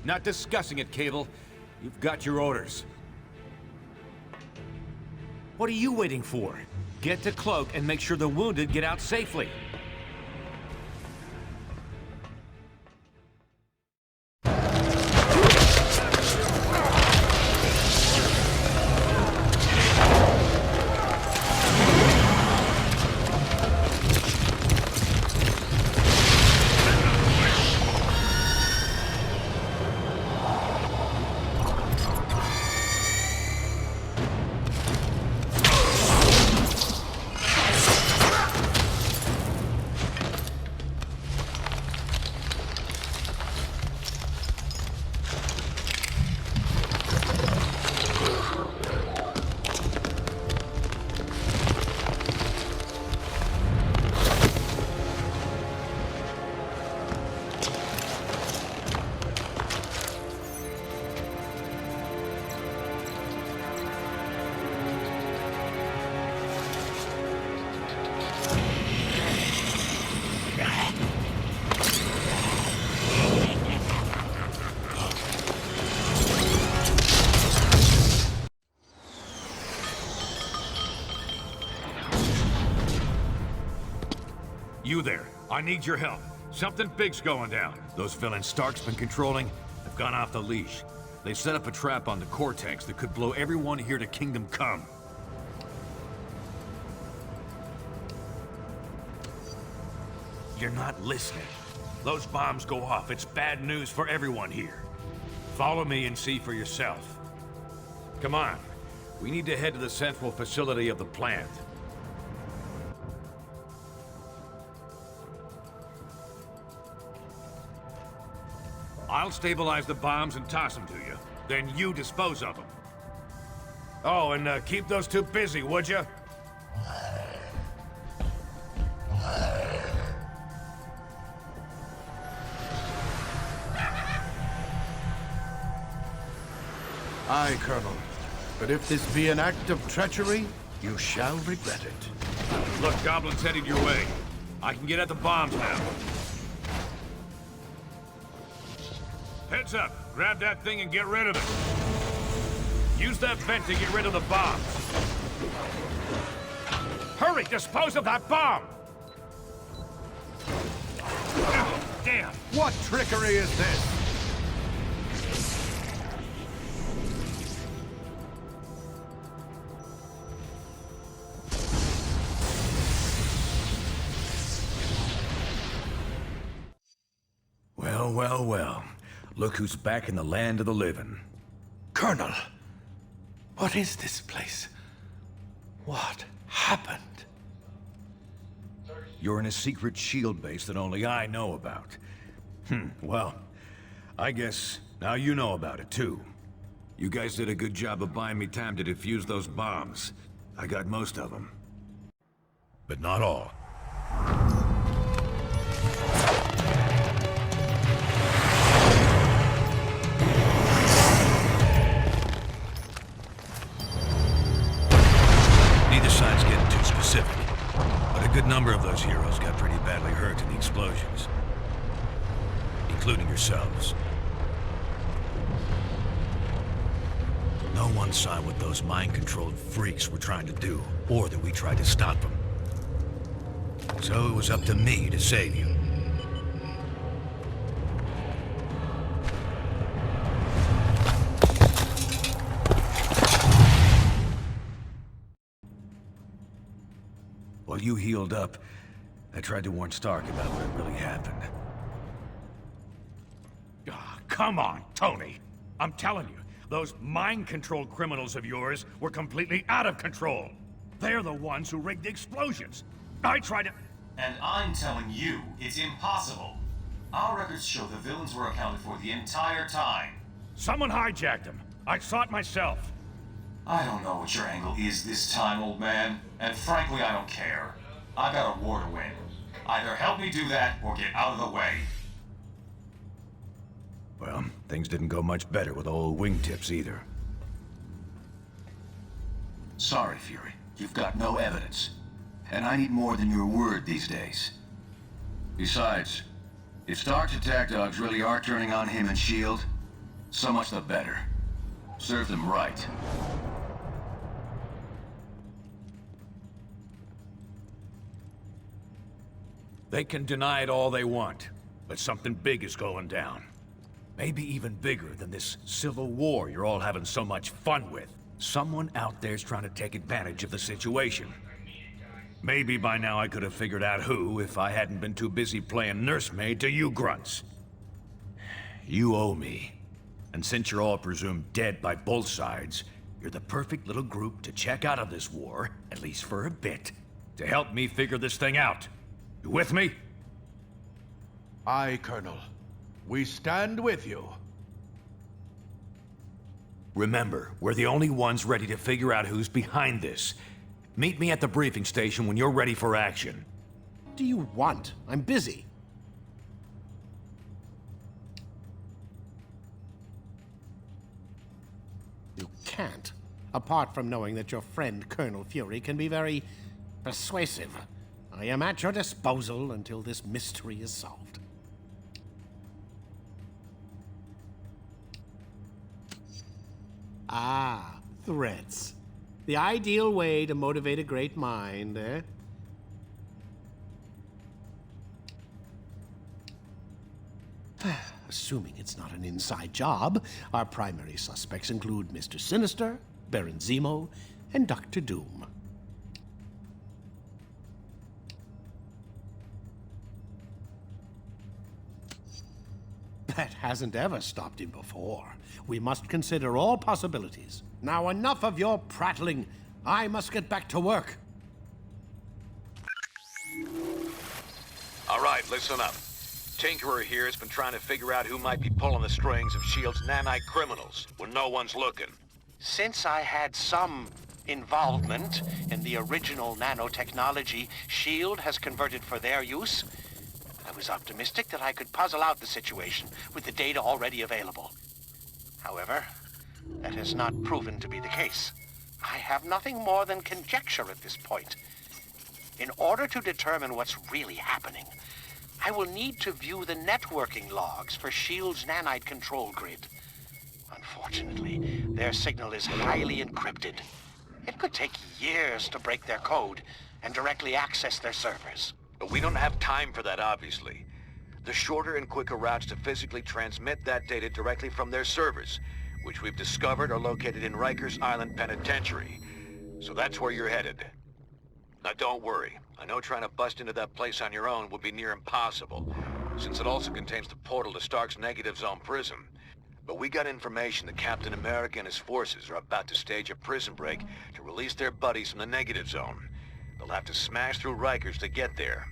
Not discussing it, Cable. You've got your orders. What are you waiting for? Get to Cloak and make sure the wounded get out safely. You there. I need your help. Something big's going down. Those villains Stark's been controlling have gone off the leash. They've set up a trap on the Cortex that could blow everyone here to Kingdom Come. You're not listening. Those bombs go off. It's bad news for everyone here. Follow me and see for yourself. Come on. We need to head to the central facility of the plant. I'll stabilize the bombs and toss them to you. Then you dispose of them. Oh, and keep those two busy, would you? Aye, Colonel. But if this be an act of treachery, you shall regret it. Look, Goblin's headed your way. I can get at the bombs now. Heads up. Grab that thing and get rid of it. Use that vent to get rid of the bombs. Hurry! Dispose of that bomb! Damn! What trickery is this? Well, well, well. Look who's back in the land of the living. Colonel, what is this place? What happened? You're in a secret shield base that only I know about. Well, I guess now you know about it too. You guys did a good job of buying me time to defuse those bombs. I got most of them. But not all. Neither side's getting too specific, but a good number of those heroes got pretty badly hurt in the explosions. Including yourselves. No one saw what those mind-controlled freaks were trying to do, or that we tried to stop them. So it was up to me to save you. While you healed up, I tried to warn Stark about what really happened. Come on, Tony. I'm telling you, those mind-controlled criminals of yours were completely out of control. They're the ones who rigged the explosions. I tried to... And I'm telling you, it's impossible. Our records show the villains were accounted for the entire time. Someone hijacked them. I saw it myself. I don't know what your angle is this time, old man. And frankly, I don't care. I got a war to win. Either help me do that, or get out of the way. Well, things didn't go much better with old wingtips either. Sorry, Fury. You've got no evidence. And I need more than your word these days. Besides, if Stark's attack dogs really are turning on him and S.H.I.E.L.D., so much the better. Serve them right. They can deny it all they want, but something big is going down. Maybe even bigger than this civil war you're all having so much fun with. Someone out there's trying to take advantage of the situation. Maybe by now I could have figured out who if I hadn't been too busy playing nursemaid to you grunts. You owe me. And since you're all presumed dead by both sides, you're the perfect little group to check out of this war, at least for a bit, to help me figure this thing out. You with me? Aye, Colonel. We stand with you. Remember, we're the only ones ready to figure out who's behind this. Meet me at the briefing station when you're ready for action. What do you want? I'm busy. You can't. Apart from knowing that your friend Colonel Fury can be very persuasive. I am at your disposal until this mystery is solved. Ah, threats. The ideal way to motivate a great mind, eh? Assuming it's not an inside job, our primary suspects include Mr. Sinister, Baron Zemo, and Dr. Doom. That hasn't ever stopped him before. We must consider all possibilities. Now enough of your prattling. I must get back to work. All right, listen up. Tinkerer here has been trying to figure out who might be pulling the strings of S.H.I.E.L.D.'s nanite criminals when no one's looking. Since I had some involvement in the original nanotechnology S.H.I.E.L.D. has converted for their use, I was optimistic that I could puzzle out the situation with the data already available. However, that has not proven to be the case. I have nothing more than conjecture at this point. In order to determine what's really happening, I will need to view the networking logs for S.H.I.E.L.D.'s nanite control grid. Unfortunately, their signal is highly encrypted. It could take years to break their code and directly access their servers. But we don't have time for that, obviously. The shorter and quicker routes to physically transmit that data directly from their servers, which we've discovered are located in Rikers Island Penitentiary. So that's where you're headed. Now don't worry. I know trying to bust into that place on your own would be near impossible, since it also contains the portal to Stark's negative zone prison. But we got information that Captain America and his forces are about to stage a prison break to release their buddies from the negative zone. They'll have to smash through Rikers to get there.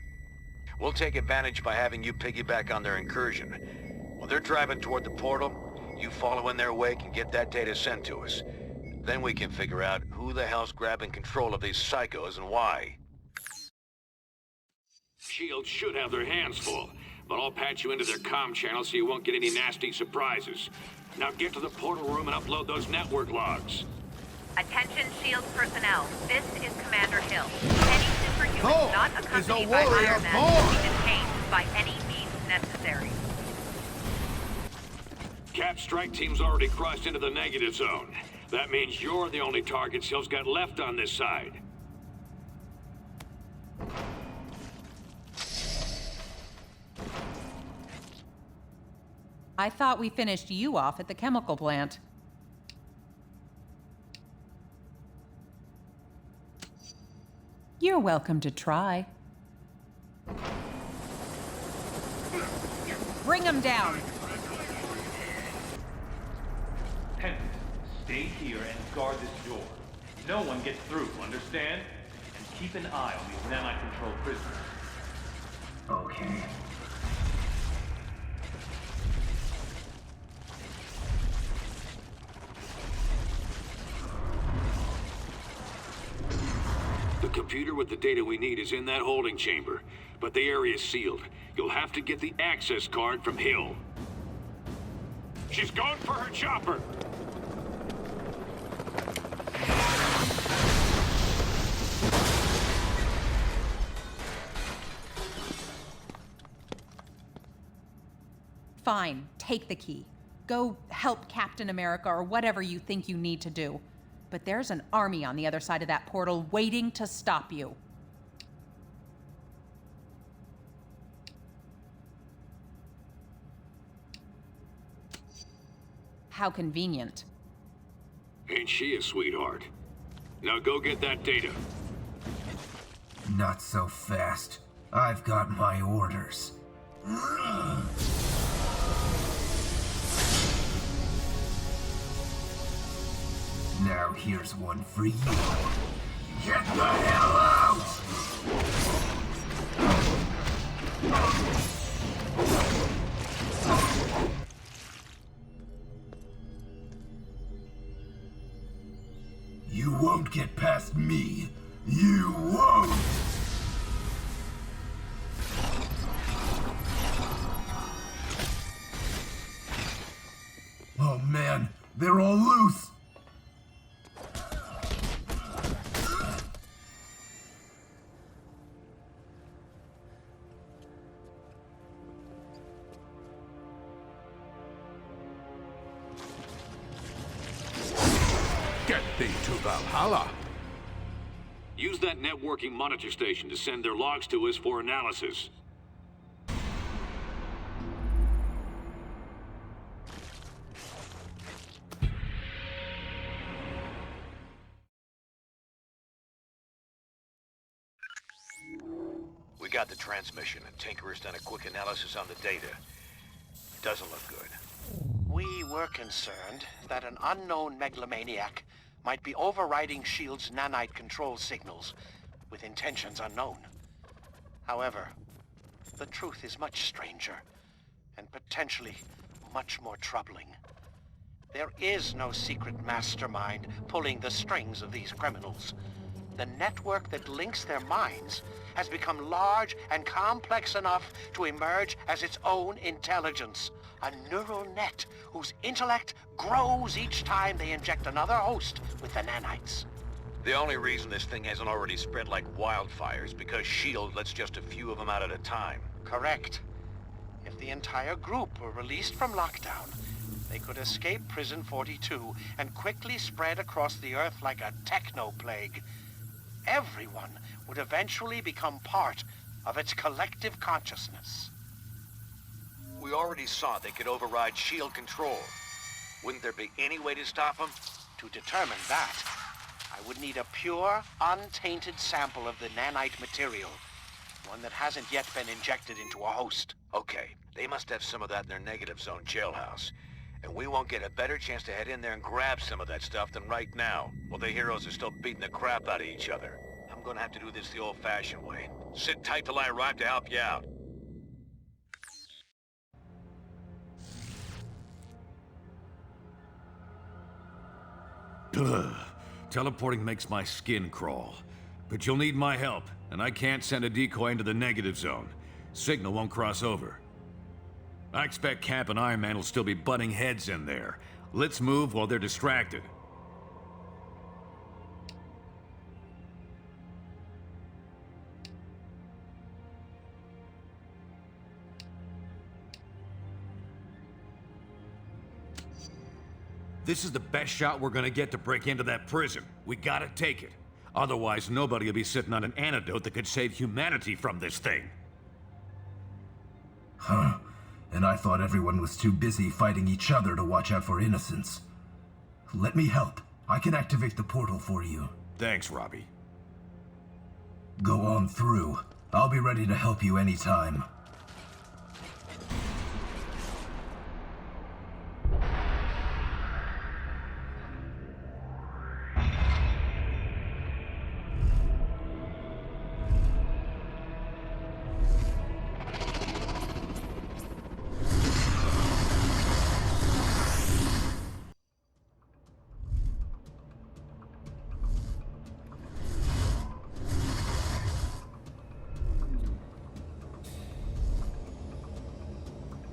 We'll take advantage by having you piggyback on their incursion. While they're driving toward the portal, you follow in their wake and get that data sent to us. Then we can figure out who the hell's grabbing control of these psychos and why. S.H.I.E.L.D. should have their hands full, but I'll patch you into their comm channel so you won't get any nasty surprises. Now get to the portal room and upload those network logs. Attention S.H.I.E.L.D. personnel, this is Commander Hill. Any superhuman Thor not is a accompanied by warrior Iron Man born. will be detained by any means necessary. Cap strike team's already crossed into the negative zone. That means you're the only target S.H.I.E.L.D's got left on this side. I thought we finished you off at the chemical plant. You're welcome to try. Bring him down! Pendant, stay here and guard this door. No one gets through, understand? And keep an eye on these nanite-controlled prisoners. Okay. The computer with the data we need is in that holding chamber, but the area's sealed. You'll have to get the access card from Hill. She's going for her chopper! Fine, take the key. Go help Captain America or whatever you think you need to do. But there's an army on the other side of that portal waiting to stop you. How convenient. Ain't she a sweetheart? Now go get that data. Not so fast. I've got my orders. Now here's one for you. Get the hell out! You won't get past me. You won't! Oh man, they're all loose! Get thee to Valhalla! Use that networking monitor station to send their logs to us for analysis. We got the transmission, and Tinkerer's done a quick analysis on the data. Doesn't look good. We were concerned that an unknown megalomaniac might be overriding S.H.I.E.L.D's nanite control signals with intentions unknown. However, the truth is much stranger and potentially much more troubling. There is no secret mastermind pulling the strings of these criminals. The network that links their minds has become large and complex enough to emerge as its own intelligence. A neural net whose intellect grows each time they inject another host with the nanites. The only reason this thing hasn't already spread like wildfire is because S.H.I.E.L.D. lets just a few of them out at a time. Correct. If the entire group were released from lockdown, they could escape Prison 42 and quickly spread across the Earth like a techno-plague. Everyone would eventually become part of its collective consciousness. We already saw they could override S.H.I.E.L.D. control. Wouldn't there be any way to stop them? To determine that, I would need a pure, untainted sample of the nanite material. One that hasn't yet been injected into a host. Okay, they must have some of that in their negative zone jailhouse. And we won't get a better chance to head in there and grab some of that stuff than right now, while the heroes are still beating the crap out of each other. I'm gonna have to do this the old-fashioned way. Sit tight till I arrive to help you out. Ugh. Teleporting makes my skin crawl. But you'll need my help, and I can't send a decoy into the negative zone. Signal won't cross over. I expect Cap and Iron Man will still be butting heads in there. Let's move while they're distracted. This is the best shot we're gonna get to break into that prison. We gotta take it. Otherwise, nobody will be sitting on an antidote that could save humanity from this thing. Huh. And I thought everyone was too busy fighting each other to watch out for innocents. Let me help. I can activate the portal for you. Thanks, Robbie. Go on through. I'll be ready to help you anytime.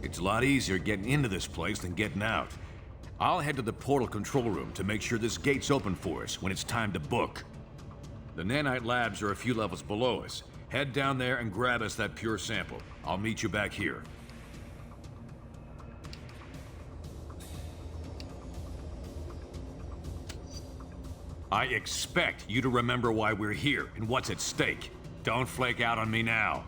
It's a lot easier getting into this place than getting out. I'll head to the portal control room to make sure this gate's open for us when it's time to book. The nanite labs are a few levels below us. Head down there and grab us that pure sample. I'll meet you back here. I expect you to remember why we're here and what's at stake. Don't flake out on me now.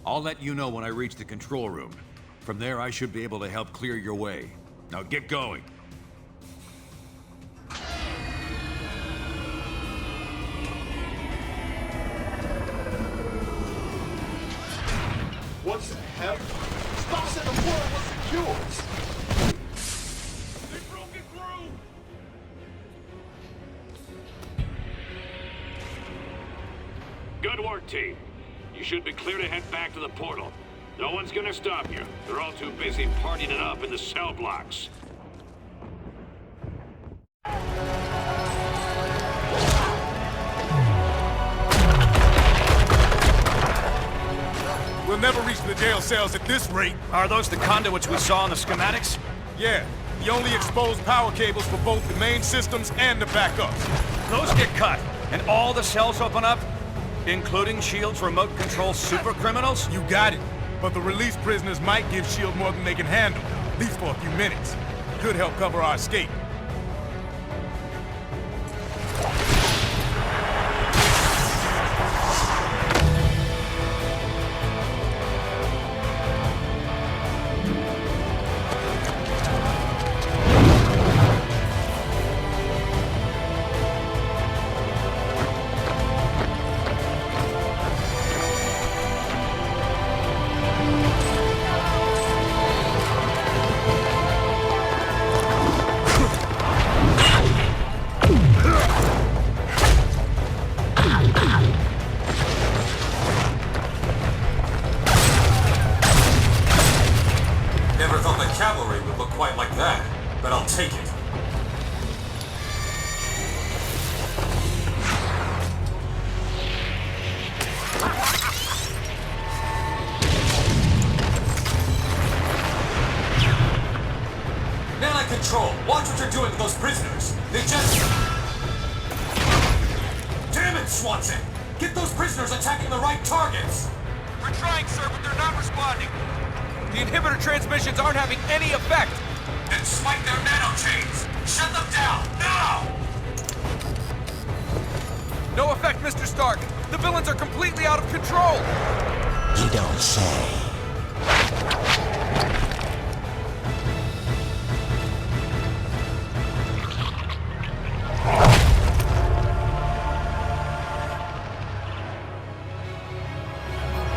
I'll let you know when I reach the control room. From there, I should be able to help clear your way. Now get going. What the hell? Stop said the portal was secure! They broke it through! Good work, team. You should be clear to head back to the portal. No one's gonna stop you. They're all too busy partying it up in the cell blocks. We'll never reach the jail cells at this rate. Are those the conduits we saw in the schematics? Yeah, the only exposed power cables for both the main systems and the backups. Those get cut, and all the cells open up? Including S.H.I.E.L.D.'s remote control super criminals? You got it. But the released prisoners might give S.H.I.E.L.D. more than they can handle, at least for a few minutes. Could help cover our escape. Never thought the cavalry would look quite like that. but I'll take it. Nanite Control, watch what you're doing with those prisoners. They just... Damn it, Swanson! Get those prisoners attacking the right targets! We're trying, sir, but they're not responding. The inhibitor transmissions aren't having any effect. Then spike their nanochains! Shut them down, now! No effect, Mr. Stark. The villains are completely out of control. You don't say.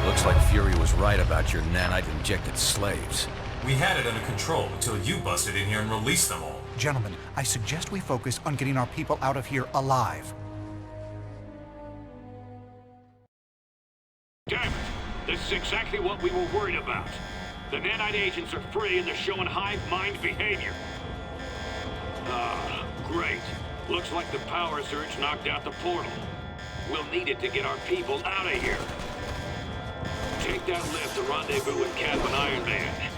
Looks like Fury was right about your nanite-injected slaves. We had it under control until you busted in here and released them all. Gentlemen, I suggest we focus on getting our people out of here alive. Damn it! This is exactly what we were worried about. The nanite agents are free and they're showing hive mind behavior. Ah, great. Looks like the power surge knocked out the portal. We'll need it to get our people out of here. Take that lift to rendezvous with Cap and Iron Man.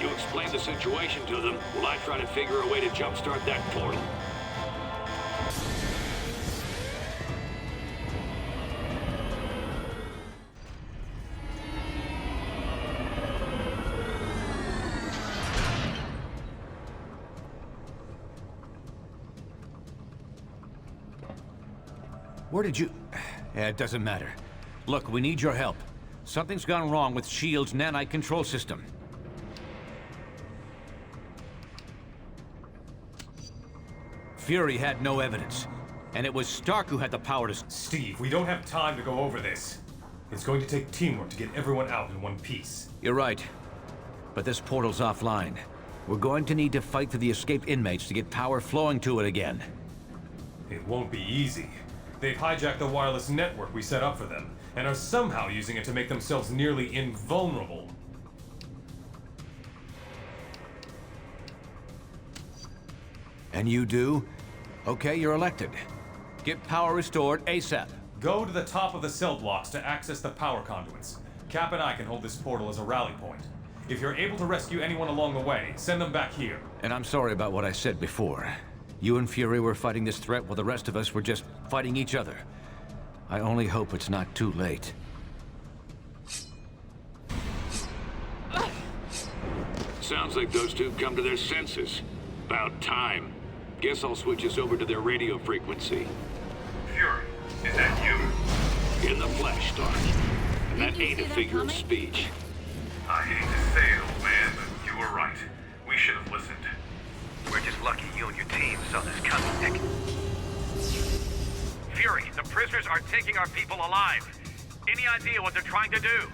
You explain the situation to them while I try to figure a way to jumpstart that portal. Where did you... It doesn't matter. Look, we need your help. Something's gone wrong with S.H.I.E.L.D.'s nanite control system. Fury had no evidence, and it was Stark who had the power to... Steve, we don't have time to go over this. It's going to take teamwork to get everyone out in one piece. You're right. But this portal's offline. We're going to need to fight through the escaped inmates to get power flowing to it again. It won't be easy. They've hijacked the wireless network we set up for them, and are somehow using it to make themselves nearly invulnerable. And you do? Okay, you're elected. Get power restored ASAP. Go to the top of the cell blocks to access the power conduits. Cap and I can hold this portal as a rally point. If you're able to rescue anyone along the way, send them back here. And I'm sorry about what I said before. You and Fury were fighting this threat while the rest of us were just fighting each other. I only hope it's not too late. Sounds like those two come to their senses. About time. Guess I'll switch us over to their radio frequency. Fury, is that you? In the flesh, Stark. And that ain't a figure of speech. I hate to say it, old man, but you were right. We should have listened. We're just lucky you and your team saw this coming, Nick. Fury, the prisoners are taking our people alive. Any idea what they're trying to do?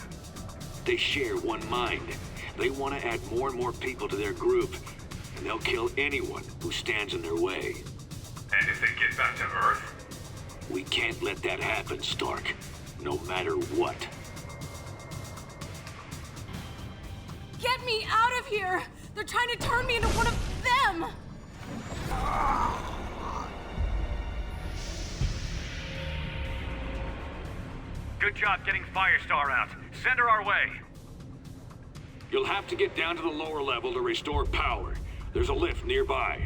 They share one mind. They want to add more and more people to their group, and they'll kill anyone who stands in their way. And if they get back to Earth? We can't let that happen, Stark. No matter what. Get me out of here! They're trying to turn me into one of them! Good job getting Firestar out. Send her our way. You'll have to get down to the lower level to restore power. There's a lift nearby.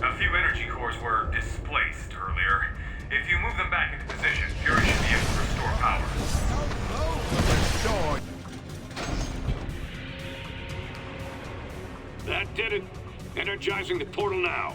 A few energy cores were displaced earlier. If you move them back into position, Fury should be able to restore power. That did it. Energizing the portal now.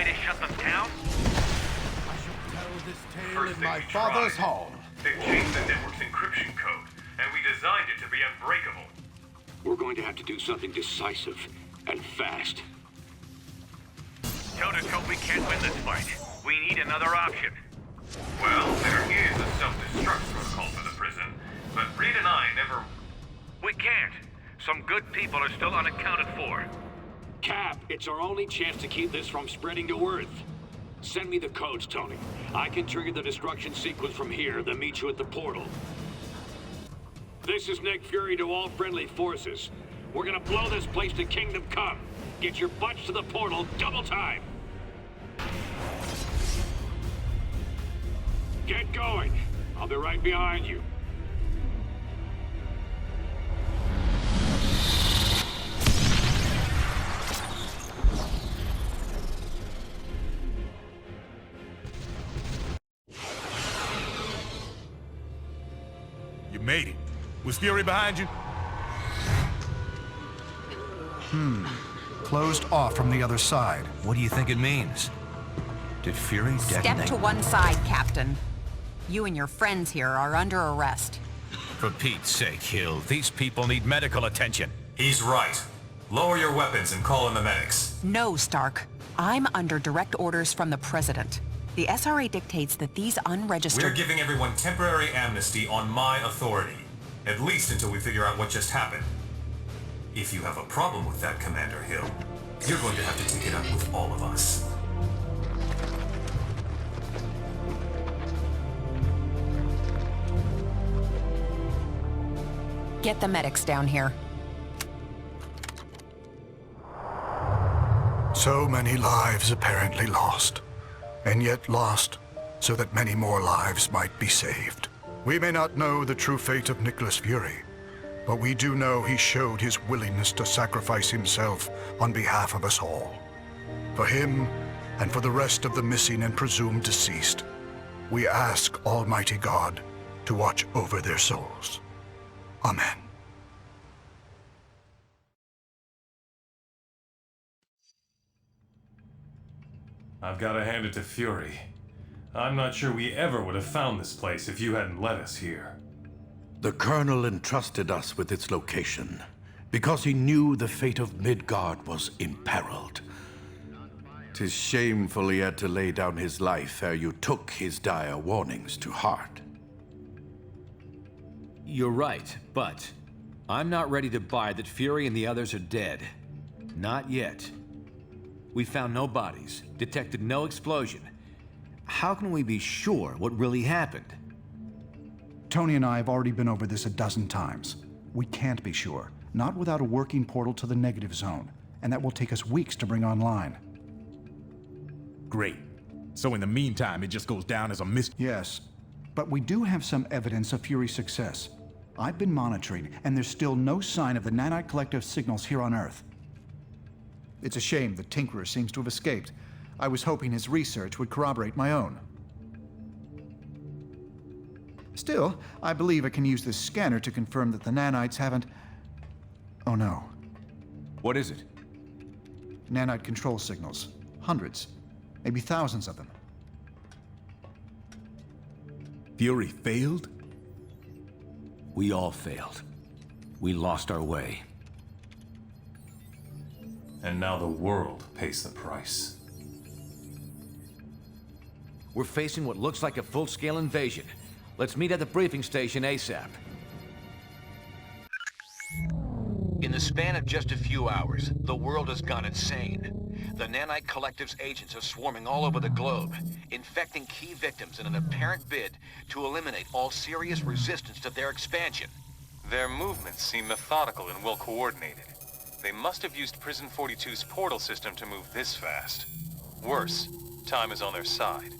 way to shut them down? I shall tell this tale in my father's hall. They've changed the network's encryption code, and we designed it to be unbreakable. We're going to have to do something decisive, and fast. Don't us hope we can't win this fight. We need another option. Well, there is a self-destruct protocol for the prison, but Reed and I never... We can't. Some good people are still unaccounted for. Cap, it's our only chance to keep this from spreading to Earth. Send me the codes, Tony. I can trigger the destruction sequence from here, then meet you at the portal. This is Nick Fury to all friendly forces. We're gonna blow this place to Kingdom Come. Get your butts to the portal, double time! Get going. I'll be right behind you. You made it. Was Fury behind you? Closed off from the other side. What do you think it means? Did Fury Step detonate? to one side, Captain. You and your friends here are under arrest. For Pete's sake, Hill, these people need medical attention. He's right. Lower your weapons and call in the medics. No, Stark. I'm under direct orders from the President. The SRA dictates that these unregistered... We're giving everyone temporary amnesty on my authority. At least until we figure out what just happened. If you have a problem with that, Commander Hill, you're going to have to take it up with all of us. Get the medics down here. So many lives apparently lost, and yet lost so that many more lives might be saved. We may not know the true fate of Nicholas Fury, but we do know he showed his willingness to sacrifice himself on behalf of us all. For him, and for the rest of the missing and presumed deceased, we ask Almighty God to watch over their souls. Amen. I've got to hand it to Fury. I'm not sure we ever would have found this place if you hadn't led us here. The Colonel entrusted us with its location because he knew the fate of Midgard was imperiled. 'Tis shameful he had to lay down his life ere you took his dire warnings to heart. You're right, but I'm not ready to buy that Fury and the others are dead. Not yet. We found no bodies, detected no explosion. How can we be sure what really happened? Tony and I have already been over this a dozen times. We can't be sure, not without a working portal to the negative zone, and that will take us weeks to bring online. Great. So in the meantime, it just goes down as a mystery. Yes, but we do have some evidence of Fury's success. I've been monitoring, and there's still no sign of the Nanite Collective signals here on Earth. It's a shame the Tinkerer seems to have escaped. I was hoping his research would corroborate my own. Still, I believe I can use this scanner to confirm that the nanites haven't... Oh no. What is it? Nanite control signals. Hundreds. Maybe thousands of them. Fury failed? We all failed. We lost our way. And now the world pays the price. We're facing what looks like a full-scale invasion. Let's meet at the briefing station ASAP. In the span of just a few hours, the world has gone insane. The Nanite Collective's agents are swarming all over the globe, infecting key victims in an apparent bid to eliminate all serious resistance to their expansion. Their movements seem methodical and well coordinated. They must have used Prison 42's portal system to move this fast. Worse, time is on their side.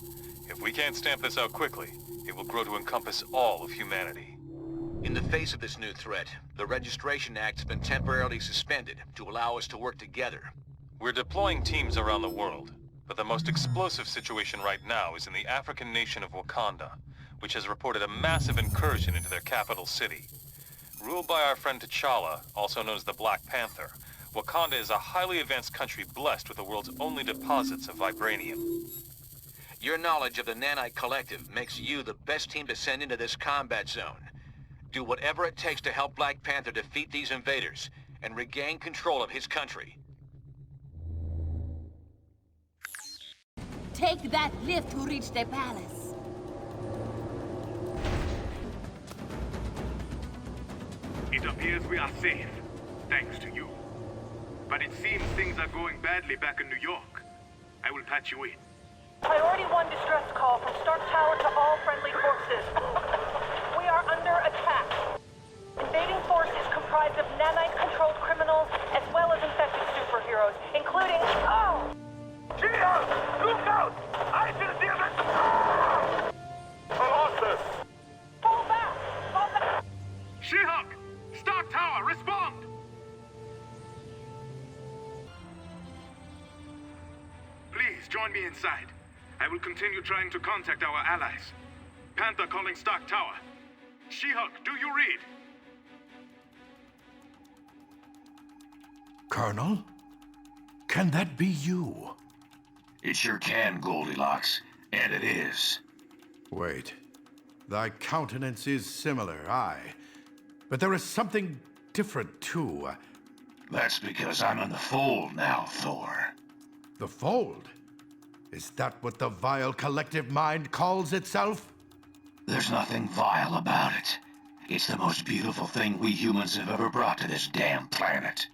If we can't stamp this out quickly, it will grow to encompass all of humanity. In the face of this new threat, the Registration Act has been temporarily suspended to allow us to work together. We're deploying teams around the world, but the most explosive situation right now is in the African nation of Wakanda, which has reported a massive incursion into their capital city. Ruled by our friend T'Challa, also known as the Black Panther, Wakanda is a highly advanced country blessed with the world's only deposits of vibranium. Your knowledge of the Nanite Collective makes you the best team to send into this combat zone. Do whatever it takes to help Black Panther defeat these invaders and regain control of his country. Take that lift to reach the palace. It appears we are safe, thanks to you. But it seems things are going badly back in New York. I will patch you in. Priority 1 distress call from Stark Tower to all friendly forces. We are under attack. Invading force is comprised of nanite-controlled criminals as well as infected superheroes, including... Oh! Gia! Look out! I see the demons! Colossus! Fall back! Fall back! She-Hulk! Stark Tower, respond! Please, join me inside. I will continue trying to contact our allies. Panther calling Stark Tower. She-Hulk, do you read? Colonel? Can that be you? It sure can, Goldilocks. And it is. Wait. Thy countenance is similar, aye. But there is something different, too. That's because I'm in the fold now, Thor. The Fold? Is that what the vile collective mind calls itself? There's nothing vile about it. It's the most beautiful thing we humans have ever brought to this damn planet.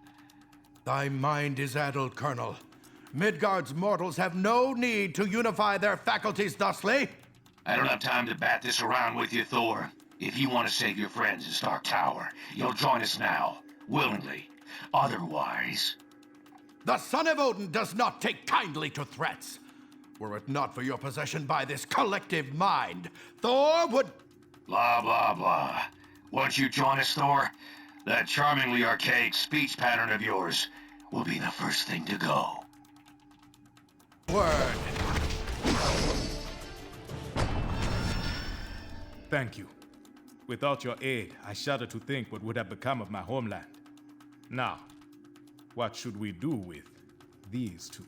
Thy mind is addled, Colonel. Midgard's mortals have no need to unify their faculties thusly. I don't have time to bat this around with you, Thor. If you want to save your friends in Stark Tower, you'll join us now, willingly. Otherwise... The son of Odin does not take kindly to threats. Were it not for your possession by this collective mind, Thor would... Blah, blah, blah. Once you join us, Thor, that charmingly archaic speech pattern of yours will be the first thing to go. Word. Thank you. Without your aid, I shudder to think what would have become of my homeland. Now, what should we do with these two?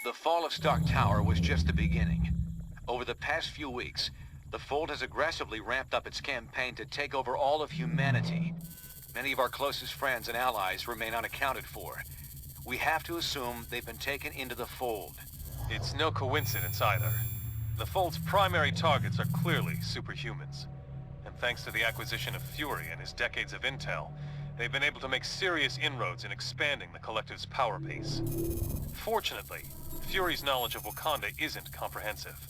The fall of Stark Tower was just the beginning. Over the past few weeks, the Fold has aggressively ramped up its campaign to take over all of humanity. Many of our closest friends and allies remain unaccounted for. We have to assume they've been taken into the Fold. It's no coincidence either. The Fold's primary targets are clearly superhumans. And thanks to the acquisition of Fury and his decades of intel, they've been able to make serious inroads in expanding the Collective's power base. Fortunately, Fury's knowledge of Wakanda isn't comprehensive,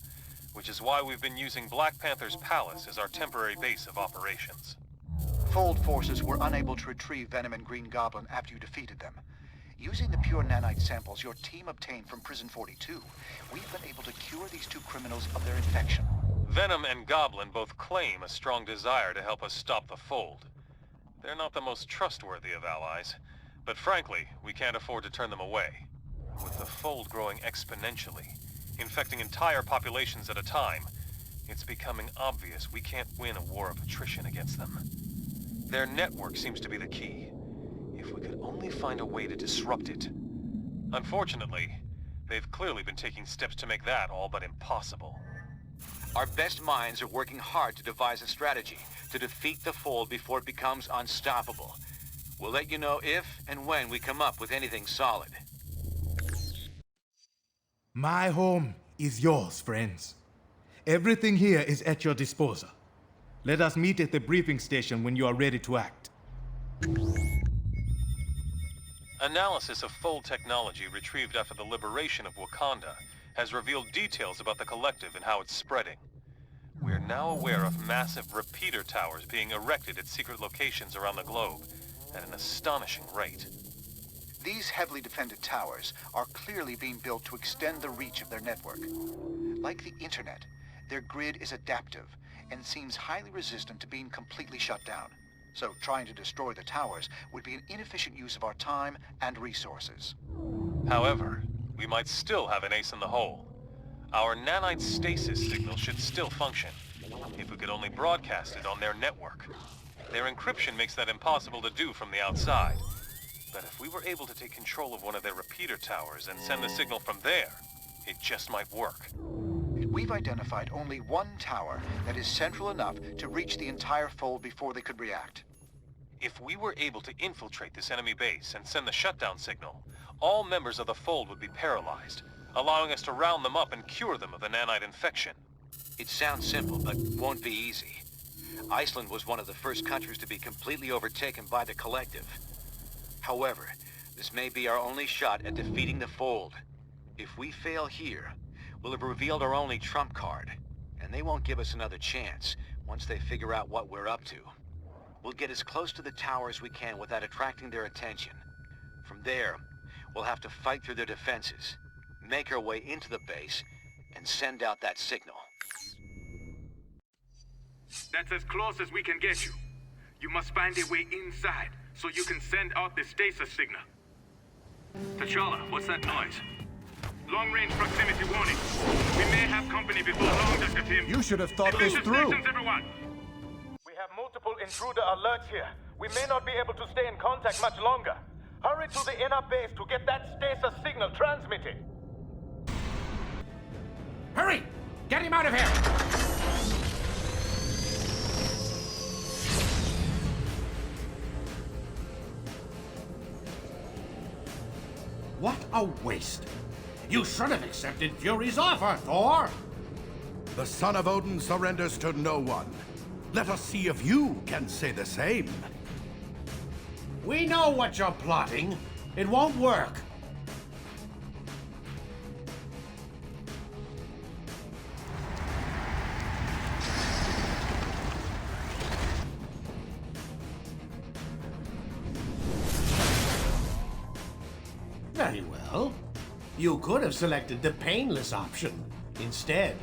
which is why we've been using Black Panther's palace as our temporary base of operations. Fold forces were unable to retrieve Venom and Green Goblin after you defeated them. Using the pure nanite samples your team obtained from Prison 42, we've been able to cure these two criminals of their infection. Venom and Goblin both claim a strong desire to help us stop the Fold. They're not the most trustworthy of allies, but frankly, we can't afford to turn them away. With the Fold growing exponentially, infecting entire populations at a time, it's becoming obvious we can't win a war of attrition against them. Their network seems to be the key. If we could only find a way to disrupt it. Unfortunately, they've clearly been taking steps to make that all but impossible. Our best minds are working hard to devise a strategy to defeat the Fold before it becomes unstoppable. We'll let you know if and when we come up with anything solid. My home is yours, friends. Everything here is at your disposal. Let us meet at the briefing station when you are ready to act. Analysis of Fold technology retrieved after the liberation of Wakanda has revealed details about the Collective and how it's spreading. We're now aware of massive repeater towers being erected at secret locations around the globe at an astonishing rate. These heavily defended towers are clearly being built to extend the reach of their network. Like the internet, their grid is adaptive and seems highly resistant to being completely shut down. So trying to destroy the towers would be an inefficient use of our time and resources. However, we might still have an ace in the hole. Our nanite stasis signal should still function, if we could only broadcast it on their network. Their encryption makes that impossible to do from the outside. But if we were able to take control of one of their repeater towers and send the signal from there, it just might work. We've identified only one tower that is central enough to reach the entire fold before they could react. If we were able to infiltrate this enemy base and send the shutdown signal, all members of the fold would be paralyzed, allowing us to round them up and cure them of the nanite infection. It sounds simple, but won't be easy. Iceland was one of the first countries to be completely overtaken by the Collective. However, this may be our only shot at defeating the Fold. If we fail here, we'll have revealed our only trump card, and they won't give us another chance once they figure out what we're up to. We'll get as close to the tower as we can without attracting their attention. From there, we'll have to fight through their defenses, make our way into the base, and send out that signal. That's as close as we can get you. You must find a way inside, so you can send out the stasis signal. T'Challa, what's that noise? Long-range proximity warning. We may have company before long, Dr. Tim. You should have thought this Attention through. stations, everyone. We have multiple intruder alerts here. We may not be able to stay in contact much longer. Hurry to the inner base to get that stasis signal transmitted. Hurry! Get him out of here! What a waste! You should have accepted Fury's offer, Thor! The son of Odin surrenders to no one. Let us see if you can say the same. We know what you're plotting. It won't work. Very well. You could have selected the painless option. Instead,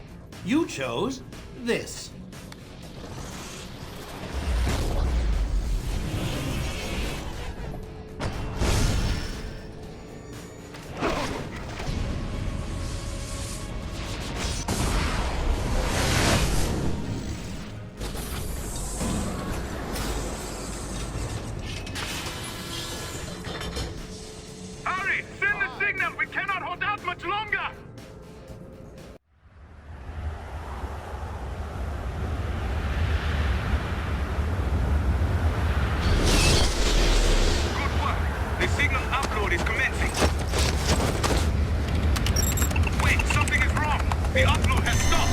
you chose this. Hurry! Send the signal! We cannot hold out much longer! Good work! The signal upload is commencing. Wait, something is wrong! The upload has stopped!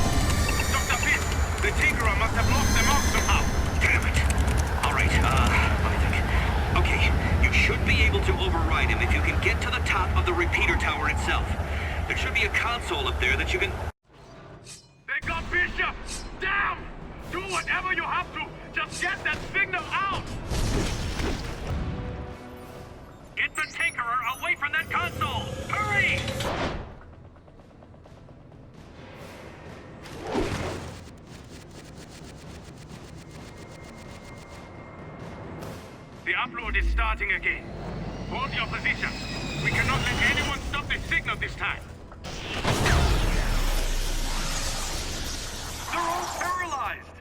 Dr. Pitt, the Tinkerer must have locked them out somehow! Damn it. All right, let me think. Okay, you should be able to override him if you can get to the top of the repeater tower itself. There should be a console up there that you can... They got Bishop! Down! Do whatever you have to! Just get that signal out! Get the Tinkerer away from that console! Hurry! The upload is starting again. Hold your position. We cannot let anyone stop the signal this time. They're all paralyzed!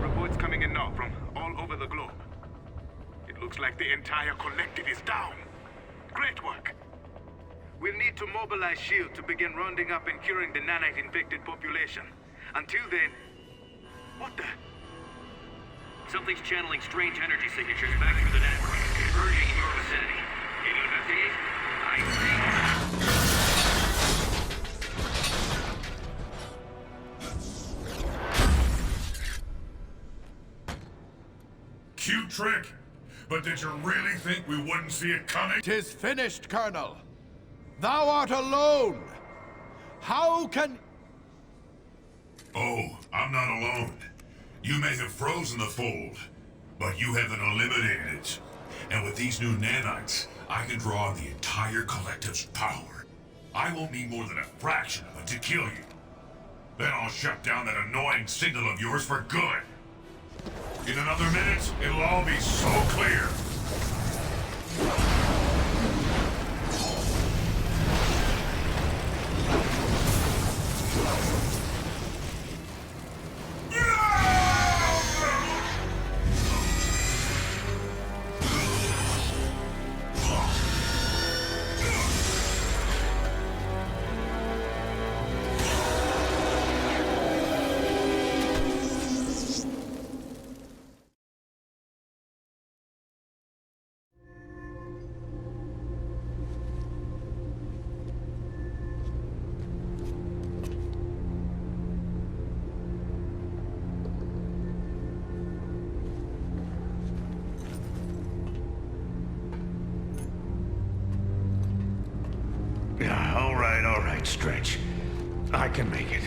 Reports coming in now from all over the globe. It looks like the entire collective is down. Great work. We'll need to mobilize S.H.I.E.L.D. to begin rounding up and curing the nanite-infected population. Until then... What the... Something's channeling strange energy signatures back through the network, converging in your vicinity. Can you investigate? Cute trick. But did you really think we wouldn't see it coming? 'Tis finished, Colonel. Thou art alone. How can... Oh, I'm not alone. You may have frozen the fold, but you haven't eliminated it. And with these new nanites, I can draw on the entire collective's power. I won't need more than a fraction of it to kill you. Then I'll shut down that annoying signal of yours for good. In another minute, it'll all be so clear. Yeah! Yeah, all right, Stretch. I can make it.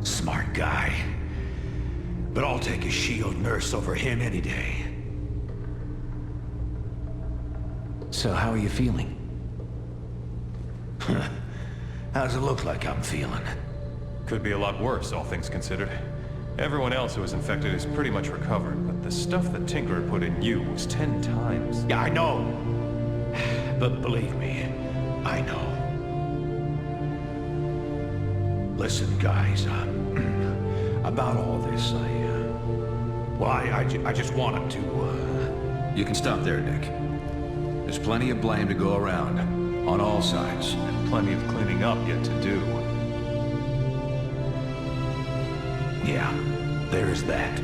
Smart guy. But I'll take a shield nurse over him any day. So how are you feeling? How does it look like I'm feeling? Could be a lot worse, all things considered. Everyone else who was infected is pretty much recovered, but the stuff that Tinkerer put in you was 10 times. Yeah, I know. But believe me, I know. Listen, guys, about all this, I just wanted to, You can stop there, Nick. There's plenty of blame to go around, on all sides. And plenty of cleaning up yet to do. Yeah, there's that.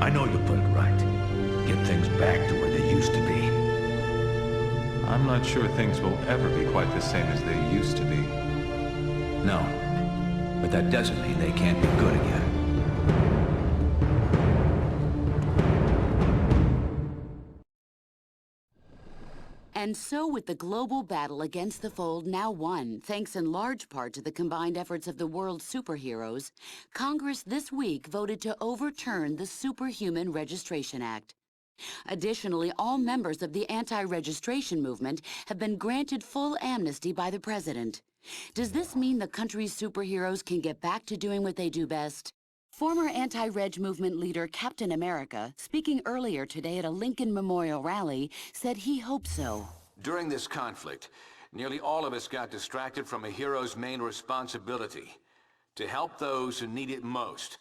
I know you'll put it right. Get things back to where they used to be. I'm not sure things will ever be quite the same as they used to be. No, but that doesn't mean they can't be good again. And so with the global battle against the Fold now won, thanks in large part to the combined efforts of the world's superheroes, Congress this week voted to overturn the Superhuman Registration Act. Additionally, all members of the anti-registration movement have been granted full amnesty by the president. Does this mean the country's superheroes can get back to doing what they do best? Former anti-reg movement leader Captain America, speaking earlier today at a Lincoln Memorial rally, said he hopes so. During this conflict, nearly all of us got distracted from a hero's main responsibility, to help those who need it most.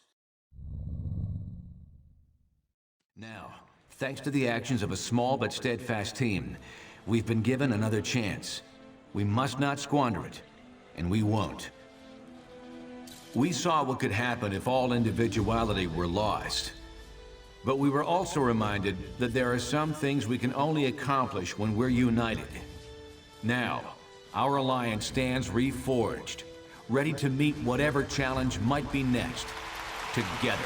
Now, thanks to the actions of a small but steadfast team, we've been given another chance. We must not squander it, and we won't. We saw what could happen if all individuality were lost. But we were also reminded that there are some things we can only accomplish when we're united. Now, our alliance stands reforged, ready to meet whatever challenge might be next, together.